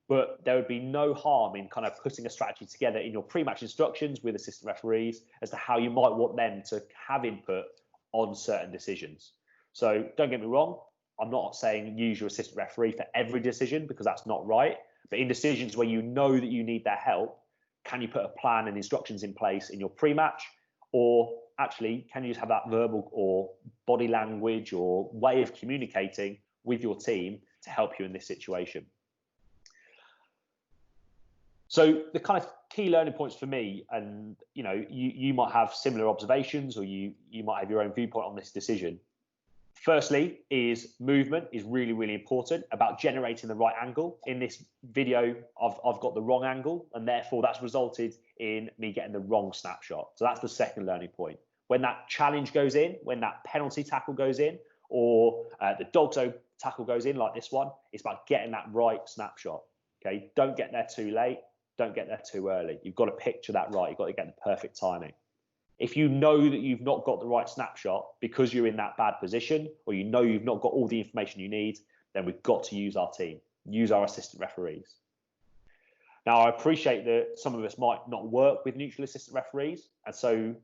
but there would be no harm in kind of putting a strategy together in your pre-match instructions with assistant referees as to how you might want them to have input on certain decisions. So don't get me wrong, I'm not saying use your assistant referee for every decision, because that's not right. But in decisions where you know that you need their help, can you put a plan and instructions in place in your pre-match? Or actually, can you just have that verbal or body language or way of communicating with your team to help you in this situation? So the kind of key learning points for me, and you know, you might have similar observations, or you might have your own viewpoint on this decision. Firstly, is movement is really, really important about generating the right angle. In this video, I've got the wrong angle, and therefore that's resulted in me getting the wrong snapshot. So that's the second learning point. When that challenge goes in, when that penalty tackle goes in, or the dogso tackle goes in like this one, it's about getting that right snapshot. Okay, don't get there too late. Don't get there too early. You've got to picture that right. You've got to get the perfect timing. If you know that you've not got the right snapshot because you're in that bad position, or you know you've not got all the information you need, then we've got to use our team, use our assistant referees. Now, I appreciate that some of us might not work with neutral assistant referees, and so, you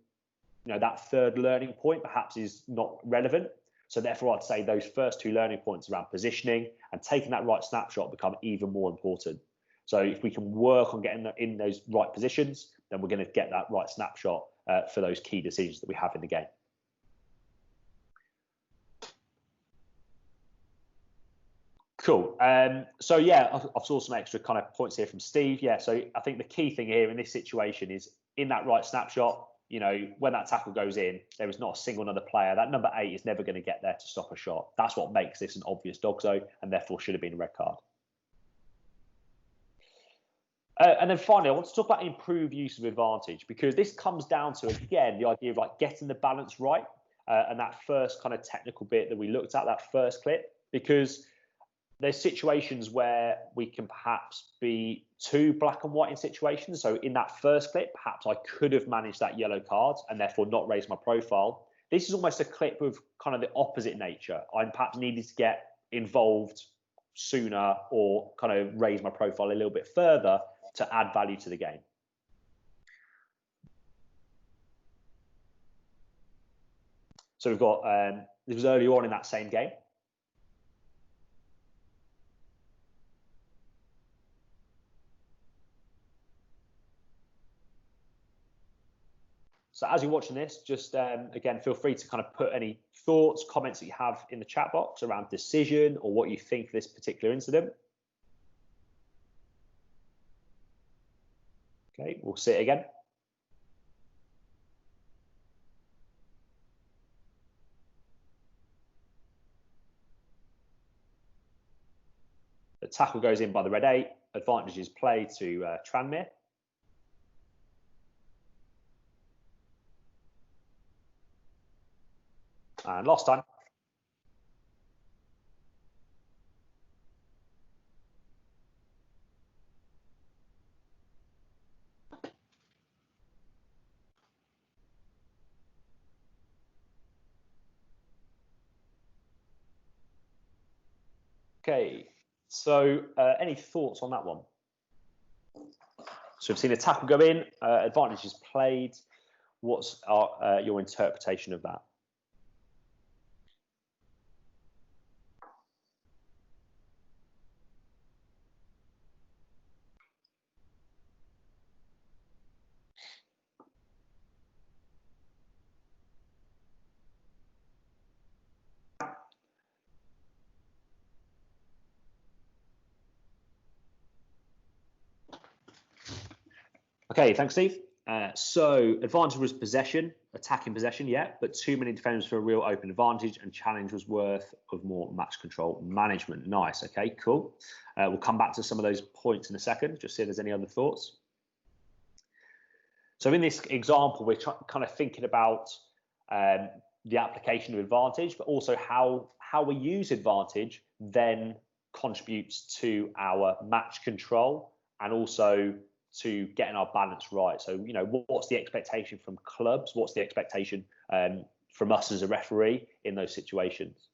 know, that third learning point perhaps is not relevant. So therefore, I'd say those first two learning points around positioning and taking that right snapshot become even more important. So if we can work on getting in those right positions, then we're going to get that right snapshot for those key decisions that we have in the game. Cool. So yeah, I've saw some extra kind of points here from Steve. Yeah, so I think the key thing here in this situation is in that right snapshot, you know, when that tackle goes in, there is not a single other player. That number 8 is never going to get there to stop a shot. That's what makes this an obvious dogso, and therefore should have been a red card. And then finally, I want to talk about improved use of advantage, because this comes down to, again, the idea of like getting the balance right, and that first kind of technical bit that we looked at, that first clip, because there's situations where we can perhaps be too black and white in situations. So in that first clip, perhaps I could have managed that yellow card and therefore not raised my profile. This is almost a clip of kind of the opposite nature. I perhaps needed to get involved sooner or kind of raise my profile a little bit further to add value to the game. So we've got, this was earlier on in that same game. So as you're watching this, just again, feel free to kind of put any thoughts, comments that you have in the chat box around decision or what you think of this particular incident. Okay, we'll see it again. The tackle goes in by the red 8. Advantage is play to Tranmere. And lost time. Okay, so any thoughts on that one? So we've seen a tackle go in, advantage is played. What's your interpretation of that? Okay, thanks, Steve. So advantage was possession, attacking possession, yeah, but too many defenders for a real open advantage, and challenge was worth of more match control management. Nice. Okay, cool. We'll come back to some of those points in a second, just see if there's any other thoughts. So in this example, we're kind of thinking about the application of advantage, but also how we use advantage then contributes to our match control and also to getting our balance right. So, you know, what's the expectation from clubs? What's the expectation from us as a referee in those situations?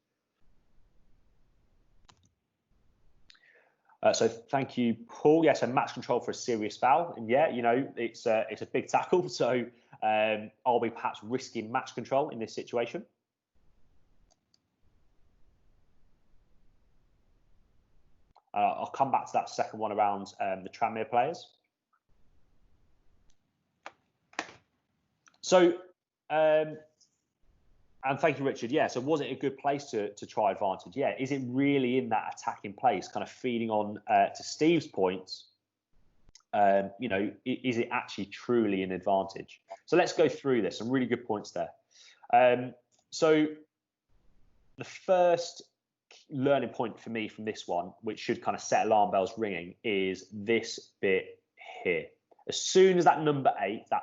So thank you, Paul. Yes, a match control for a serious foul, and yeah, you know, it's a big tackle. So are we perhaps risking match control in this situation? I'll come back to that second one around the Tranmere players. So, and thank you, Richard. Yeah, so was it a good place to try advantage? Yeah, is it really in that attacking place, kind of feeding on to Steve's points? You know, is it actually truly an advantage? So let's go through this. Some really good points there. So the first learning point for me from this one, which should kind of set alarm bells ringing, is this bit here. As soon as that number 8, that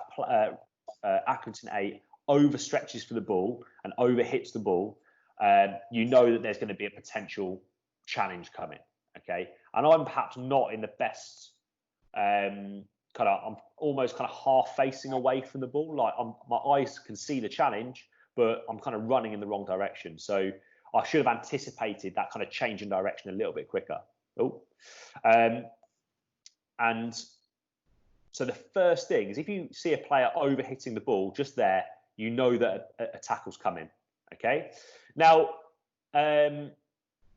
Accrington 8, overstretches for the ball and overhits the ball, you know that there's going to be a potential challenge coming. Okay, and I'm perhaps not in the best I'm almost kind of half facing away from the ball. Like my eyes can see the challenge, but I'm kind of running in the wrong direction. So I should have anticipated that kind of change in direction a little bit quicker. And so the first thing is, if you see a player overhitting the ball just there, you know that a tackle's coming. Okay. Now,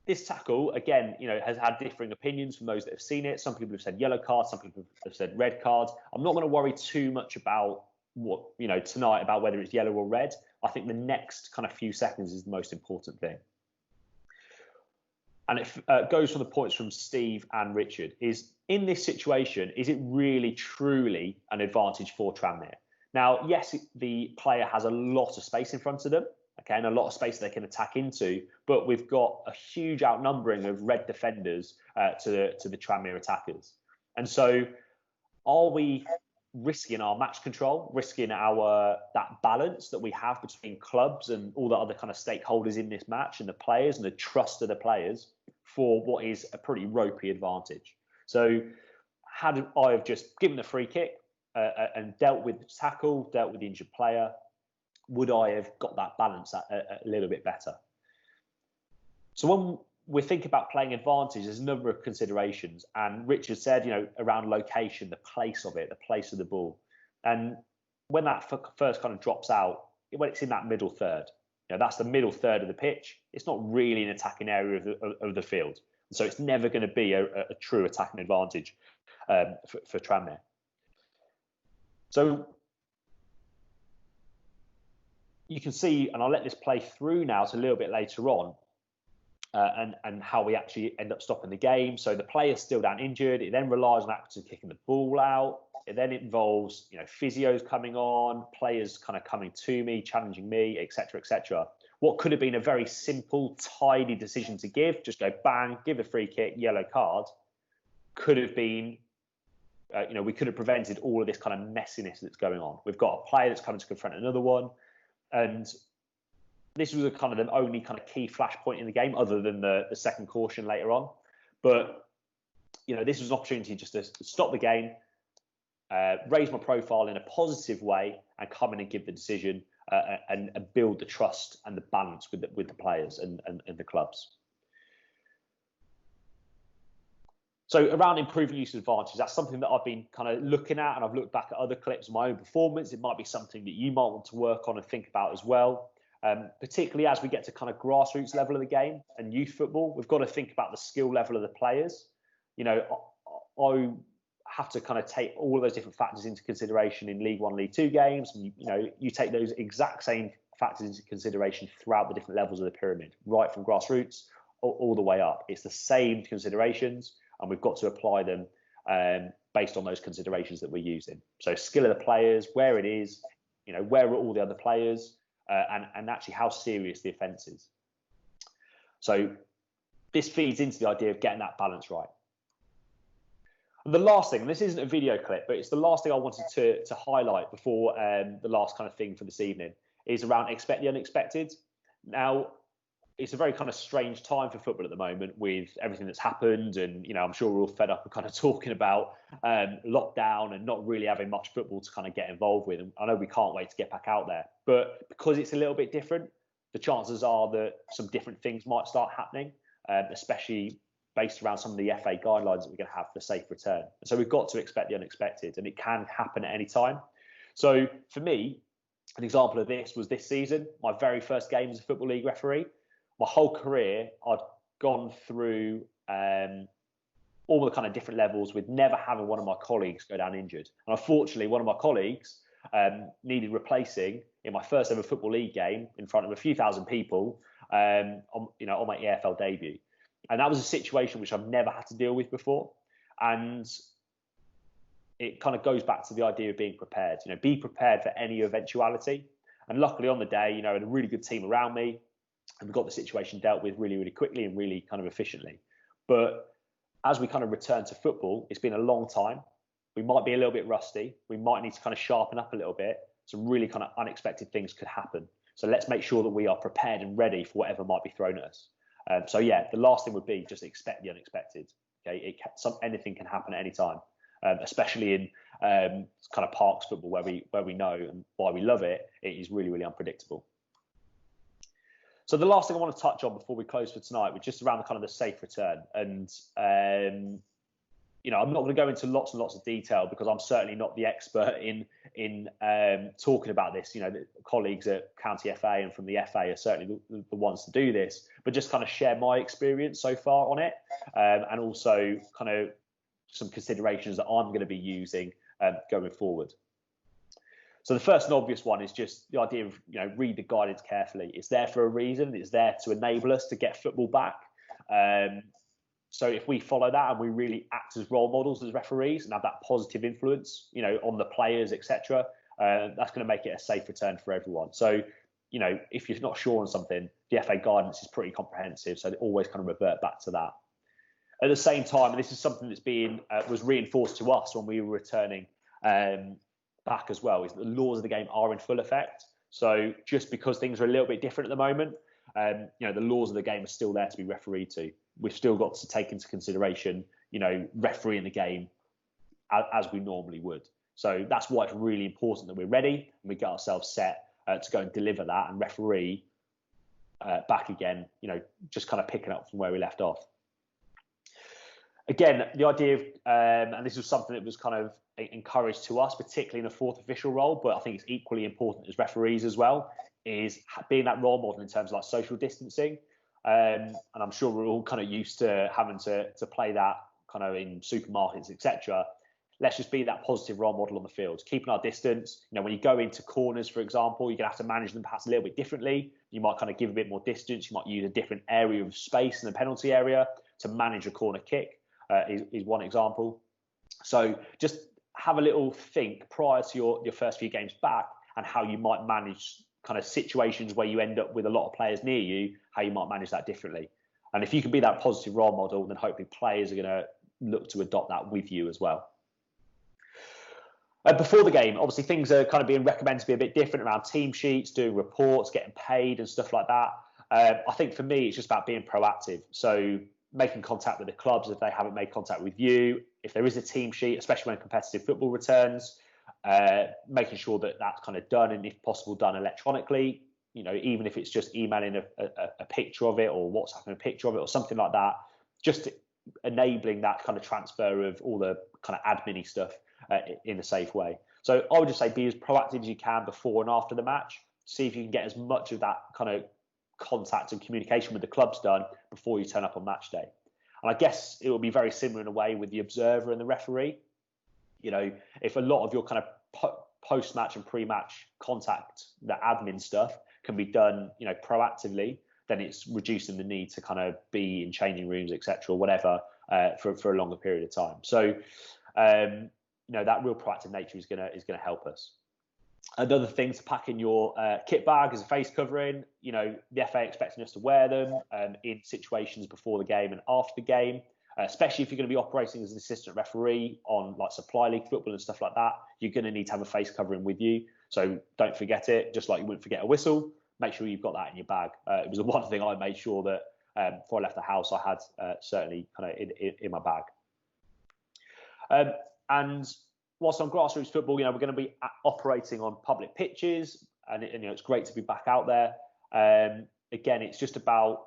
this tackle, again, you know, has had differing opinions from those that have seen it. Some people have said yellow card, some people have said red cards. I'm not going to worry too much about what, you know, tonight about whether it's yellow or red. I think the next kind of few seconds is the most important thing. And it goes from the points from Steve and Richard, is in this situation, is it really, truly an advantage for Tranmere? Now, yes, the player has a lot of space in front of them, okay, and a lot of space they can attack into, but we've got a huge outnumbering of red defenders to the Tranmere attackers. And so are we risking our match control, risking that balance that we have between clubs and all the other kind of stakeholders in this match, and the players and the trust of the players, for what is a pretty ropey advantage? So had I have just given the free kick and dealt with the tackle, dealt with the injured player, would I have got that balance a little bit better? So when we think about playing advantage, there's a number of considerations. And Richard said, you know, around location, the place of it, the place of the ball. And when that first kind of drops out, when it's in that middle third, you know, that's the middle third of the pitch. It's not really an attacking area of the field. So it's never going to be a true attacking advantage for Tranmere. So you can see, and I'll let this play through now to a little bit later on, and how we actually end up stopping the game. So the player's still down injured. It then relies on Accrington kicking the ball out. It then involves, you know, physios coming on, players kind of coming to me, challenging me, etc., etc. What could have been a very simple, tidy decision to give, just go bang, give a free kick, yellow card, could have been, you know, we could have prevented all of this kind of messiness that's going on. We've got a player that's coming to confront another one. And this was the only kind of key flashpoint in the game, other than the second caution later on. But, you know, this was an opportunity just to stop the game, raise my profile in a positive way, and come in and give the decision and build the trust and the balance with the players and the clubs. So around improving use of advantage, that's something that I've been kind of looking at, and I've looked back at other clips of my own performance. It might be something that you might want to work on and think about as well. Particularly as we get to kind of grassroots level of the game and youth football, we've got to think about the skill level of the players. You know, I have to kind of take all of those different factors into consideration in League One, League Two games. And, you know, you take those exact same factors into consideration throughout the different levels of the pyramid, right from grassroots all the way up. It's the same considerations, and we've got to apply them based on those considerations that we're using. So skill of the players, where it is, you know, where are all the other players, and actually how serious the offence is. So this feeds into the idea of getting that balance right. And the last thing, and this isn't a video clip, but it's the last thing I wanted to highlight before the last kind of thing for this evening, is around expect the unexpected. Now, it's a very kind of strange time for football at the moment with everything that's happened, and I'm sure we're all fed up of kind of talking about lockdown and not really having much football to kind of get involved with. And I know we can't wait to get back out there, but because it's a little bit different, the chances are that some different things might start happening, especially based around some of the FA guidelines that we're going to have for the safe return. And so we've got to expect the unexpected, and it can happen at any time. So for me, an example of this was this season, my very first game as a Football League referee. My whole career, I'd gone through all the kind of different levels with never having one of my colleagues go down injured. And unfortunately, one of my colleagues needed replacing in my first ever Football League game in front of a few thousand people on my EFL debut. And that was a situation which I've never had to deal with before. And it kind of goes back to the idea of being prepared. Be prepared for any eventuality. And luckily on the day, I had a really good team around me, and we got the situation dealt with really, really quickly and really kind of efficiently. But as we kind of return to football, it's been a long time. We might be a little bit rusty. We might need to kind of sharpen up a little bit. Some really kind of unexpected things could happen. So let's make sure that we are prepared and ready for whatever might be thrown at us. So yeah, the last thing would be just expect the unexpected. Okay, anything can happen at any time, especially in kind of parks football where we know and why we love it. It is really, really unpredictable. So the last thing I want to touch on before we close for tonight was just around the kind of the safe return. And, I'm not going to go into lots and lots of detail because I'm certainly not the expert in talking about this. The colleagues at County FA and from the FA are certainly the ones to do this, but just kind of share my experience so far on it, and also kind of some considerations that I'm going to be using going forward. So the first and obvious one is just the idea of, read the guidance carefully. It's there for a reason. It's there to enable us to get football back. So if we follow that and we really act as role models as referees and have that positive influence, on the players, etc., that's going to make it a safe return for everyone. So, if you're not sure on something, the FA guidance is pretty comprehensive. So they always kind of revert back to that. At the same time, and this is something that's was reinforced to us when we were returning back as well, is that the laws of the game are in full effect. So just because things are a little bit different at the moment, the laws of the game are still there to be refereed to. We've still got to take into consideration, refereeing the game as we normally would. So that's why it's really important that we're ready and we get ourselves set to go and deliver that and referee back again, just kind of picking up from where we left off. Again, the idea of, and this was something that was kind of encouraged to us, particularly in the fourth official role, but I think it's equally important as referees as well, is being that role model in terms of like social distancing. And I'm sure we're all kind of used to having to play that kind of in supermarkets, etc. Let's just be that positive role model on the field, keeping our distance. When you go into corners, for example, you're going to have to manage them perhaps a little bit differently. You might kind of give a bit more distance. You might use a different area of space in the penalty area to manage a corner kick, is one example. So just have a little think prior to your first few games back and how you might manage kind of situations where you end up with a lot of players near you, how you might manage that differently. And if you can be that positive role model, then hopefully players are going to look to adopt that with you as well. Before the game, obviously things are kind of being recommended to be a bit different around team sheets, doing reports, getting paid and stuff like that. I think for me, it's just about being proactive. So making contact with the clubs if they haven't made contact with you. If there is a team sheet, especially when competitive football returns, making sure that that's kind of done and if possible done electronically, even if it's just emailing a picture of it or WhatsApping a picture of it or something like that, just enabling that kind of transfer of all the kind of admin-y stuff in a safe way. So I would just say be as proactive as you can before and after the match. See if you can get as much of that kind of contact and communication with the clubs done before you turn up on match day. And I guess it will be very similar in a way with the observer and the referee. If a lot of your kind of post-match and pre-match contact, the admin stuff can be done, proactively, then it's reducing the need to kind of be in changing rooms, etc., or whatever, for a longer period of time. So, that real proactive nature is gonna help us. Another thing to pack in your kit bag is a face covering. The FA expecting us to wear them in situations before the game and after the game, especially if you're going to be operating as an assistant referee on like supply league football and stuff like that. You're going to need to have a face covering with you. So don't forget it, just like you wouldn't forget a whistle. make sure you've got that in your bag. It was the one thing I made sure that before I left the house, I had certainly kind of in my bag. And whilst on grassroots football, we're going to be operating on public pitches, and it's great to be back out there. Again, it's just about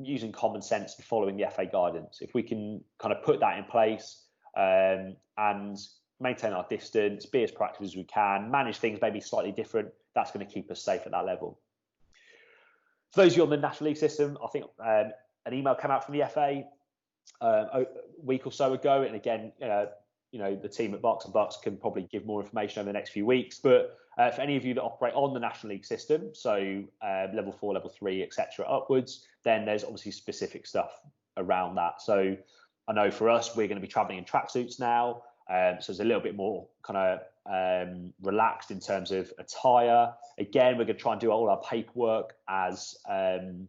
using common sense and following the FA guidance. If we can kind of put that in place and maintain our distance, be as proactive as we can, manage things maybe slightly different, that's going to keep us safe at that level. For those of you on the National League system, I think an email came out from the FA a week or so ago, and again, the team at Bucks and Bucks can probably give more information over the next few weeks. But for any of you that operate on the National League system, so level 4, level 3, etc., upwards, then there's obviously specific stuff around that. So I know for us, we're going to be travelling in tracksuits now, so it's a little bit more kind of relaxed in terms of attire. Again, we're going to try and do all our paperwork as kind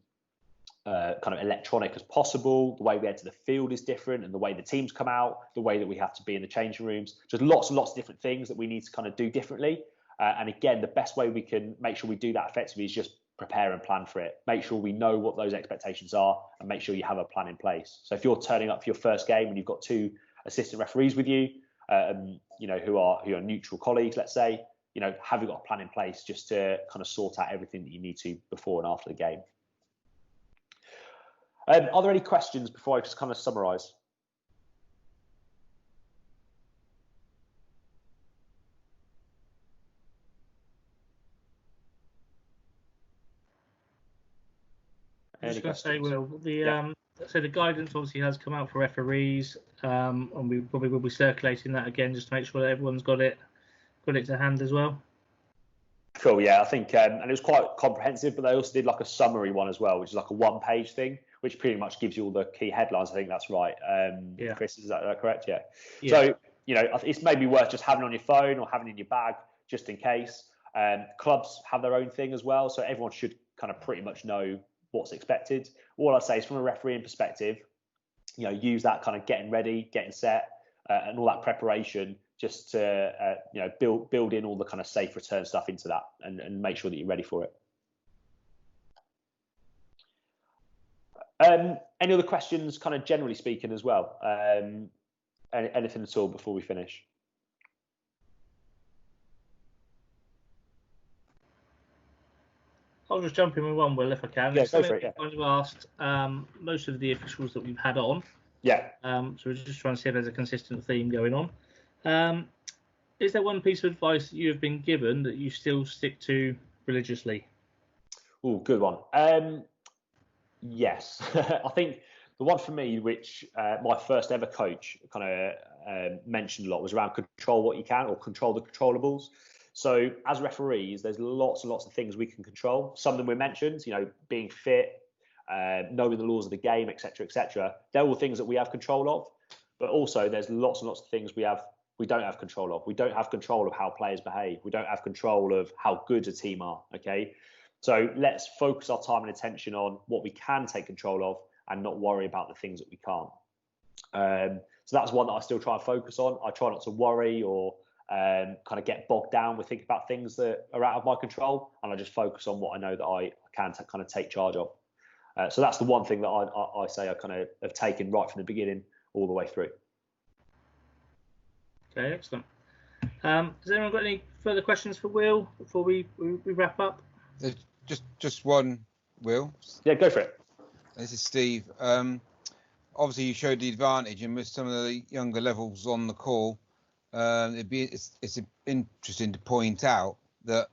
of electronic as possible. The way we enter the field is different, and the way the teams come out, the way that we have to be in the changing rooms, just lots and lots of different things that we need to kind of do differently. And again, the best way we can make sure we do that effectively is just prepare and plan for it. Make sure we know what those expectations are, and make sure you have a plan in place. So if you're turning up for your first game and you've got 2 assistant referees with you, who are neutral colleagues, let's say, have you got a plan in place just to kind of sort out everything that you need to before and after the game? Are there any questions before I just kind of summarise? I was just going to say, Will, so the guidance obviously has come out for referees, and we probably will be circulating that again just to make sure that everyone's got it to hand as well. Cool, yeah, I think, and it was quite comprehensive, but they also did like a summary one as well, which is like a 1-page thing, which pretty much gives you all the key headlines. I think that's right. Chris, is that correct? Yeah. So, it's maybe worth just having on your phone or having in your bag just in case. Clubs have their own thing as well, so everyone should kind of pretty much know what's expected. All I'd say is from a refereeing perspective, use that kind of getting ready, getting set, and all that preparation just to build in all the kind of safe return stuff into that, and make sure that you're ready for it. Any other questions, kind of generally speaking as well? Anything at all before we finish? I'll just jump in with one, Will, if I can. Yeah, go for it. I've asked most of the officials that we've had on. Yeah. So we're just trying to see if there's a consistent theme going on. Is there one piece of advice that you have been given that you still stick to religiously? Oh, good one. Yes. I think the one for me, which my first ever coach kind of mentioned a lot, was around control what you can, or control the controllables. So as referees, there's lots and lots of things we can control. Some of them were mentioned, being fit, knowing the laws of the game, etc., etc. They're all things that we have control of. But also there's lots and lots of things we don't have control of. We don't have control of how players behave. We don't have control of how good a team are. Okay. So let's focus our time and attention on what we can take control of, and not worry about the things that we can't. So that's one that I still try and focus on. I try not to worry or kind of get bogged down with thinking about things that are out of my control, and I just focus on what I know that I can kind of take charge of. So that's the one thing that I say I kind of have taken right from the beginning all the way through. Okay, excellent. Has anyone got any further questions for Will before we wrap up? Just one, Will. Yeah, go for it. This is Steve. Obviously, you showed the advantage, and with some of the younger levels on the call, it's interesting to point out that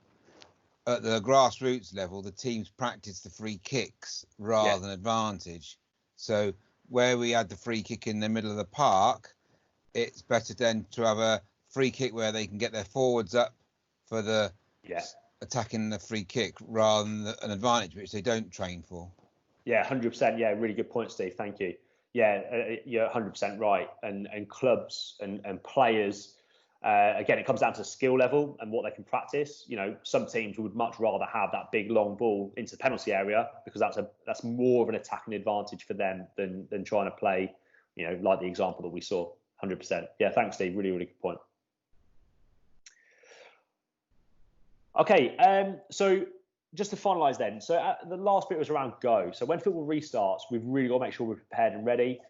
at the grassroots level, the teams practice the free kicks rather than advantage. So where we had the free kick in the middle of the park, it's better then to have a free kick where they can get their forwards up for the attacking the free kick rather than an advantage, which they don't train for. Yeah, 100%. Yeah, really good point, Steve. Thank you. Yeah, you're 100% right. And clubs and players, again, it comes down to skill level and what they can practice. Some teams would much rather have that big long ball into the penalty area, because that's more of an attacking advantage for them than trying to play, like the example that we saw. 100%. Yeah, thanks, Steve. Really, really good point. Okay, so just to finalise then, so the last bit was around go. So when football restarts, we've really got to make sure we're prepared and ready.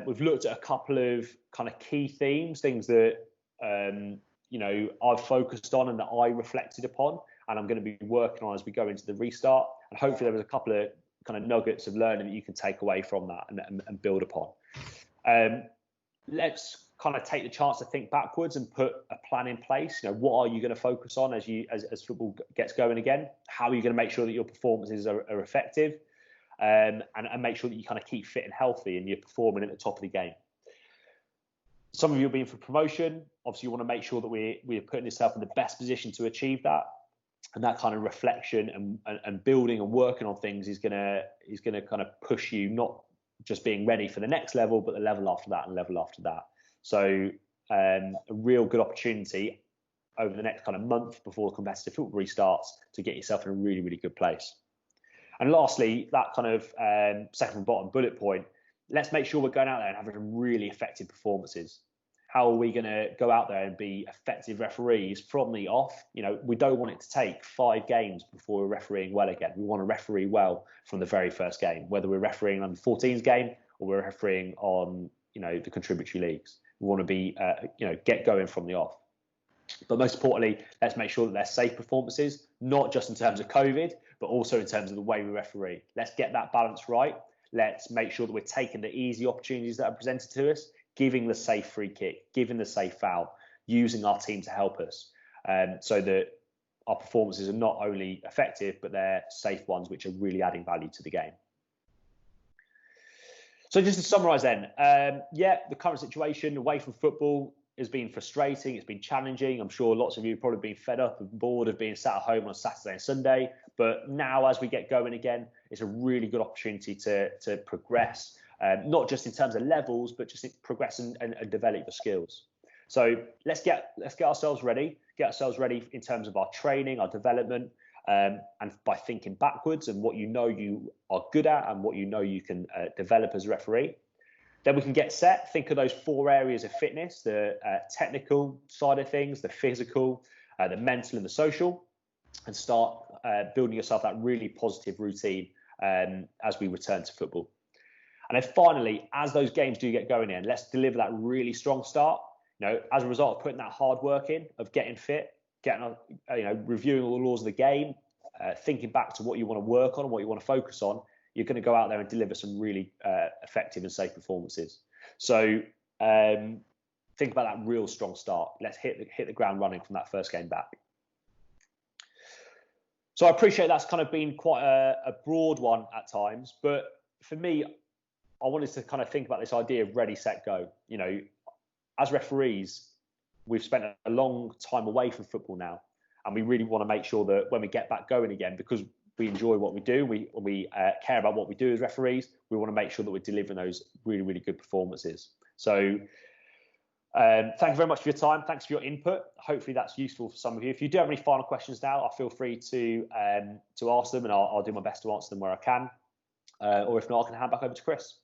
We've looked at a couple of kind of key themes, things that I've focused on and that I reflected upon, and I'm going to be working on as we go into the restart. And hopefully there was a couple of kind of nuggets of learning that you can take away from that and build upon. Let's kind of take the chance to think backwards and put a plan in place. What are you going to focus on as football gets going again? How are you going to make sure that your performances are effective, and make sure that you kind of keep fit and healthy and you're performing at the top of the game? Some of you will be in for promotion. Obviously, you want to make sure that we're putting yourself in the best position to achieve that. And that kind of reflection and building and working on things is gonna kind of push you, not just being ready for the next level, but the level after that and level after that. So a real good opportunity over the next kind of month before the competitive football restarts to get yourself in a really, really good place. And lastly, that kind of second from bottom bullet point, let's make sure we're going out there and having really effective performances. How are we going to go out there and be effective referees from the off? We don't want it to take 5 games before we're refereeing well again. We want to referee well from the very first game, whether we're refereeing on the 14s game or we're refereeing on, the contributory leagues. We want to be, get going from the off. But most importantly, let's make sure that they're safe performances, not just in terms of COVID, but also in terms of the way we referee. Let's get that balance right. Let's make sure that we're taking the easy opportunities that are presented to us, giving the safe free kick, giving the safe foul, using our team to help us, so that our performances are not only effective, but they're safe ones, which are really adding value to the game. So just to summarise then, the current situation away from football has been frustrating. It's been challenging. I'm sure lots of you have probably been fed up and bored of being sat at home on Saturday and Sunday. But now, as we get going again, it's a really good opportunity to progress, not just in terms of levels, but just progress and develop your skills. So let's get ourselves ready. Get ourselves ready in terms of our training, our development, and by thinking backwards and what you are good at and what you can develop as a referee. Then we can get set, think of those 4 areas of fitness, the technical side of things, the physical, the mental and the social, and start building yourself that really positive routine as we return to football. And then finally, as those games do get going in, let's deliver that really strong start. As a result of putting that hard work in, of getting fit, reviewing all the laws of the game, thinking back to what you want to work on and what you want to focus on, you're going to go out there and deliver some really effective and safe performances. So think about that real strong start. Let's hit the ground running from that first game back. So I appreciate that's kind of been quite a broad one at times, but for me, I wanted to kind of think about this idea of ready, set, go. As referees, we've spent a long time away from football now, and we really want to make sure that when we get back going again, because we enjoy what we do, we care about what we do as referees, we want to make sure that we're delivering those really, really good performances. So thank you very much for your time. Thanks for your input. Hopefully that's useful for some of you. If you do have any final questions now, I'll feel free to ask them, and I'll do my best to answer them where I can. Or if not, I can hand back over to Chris.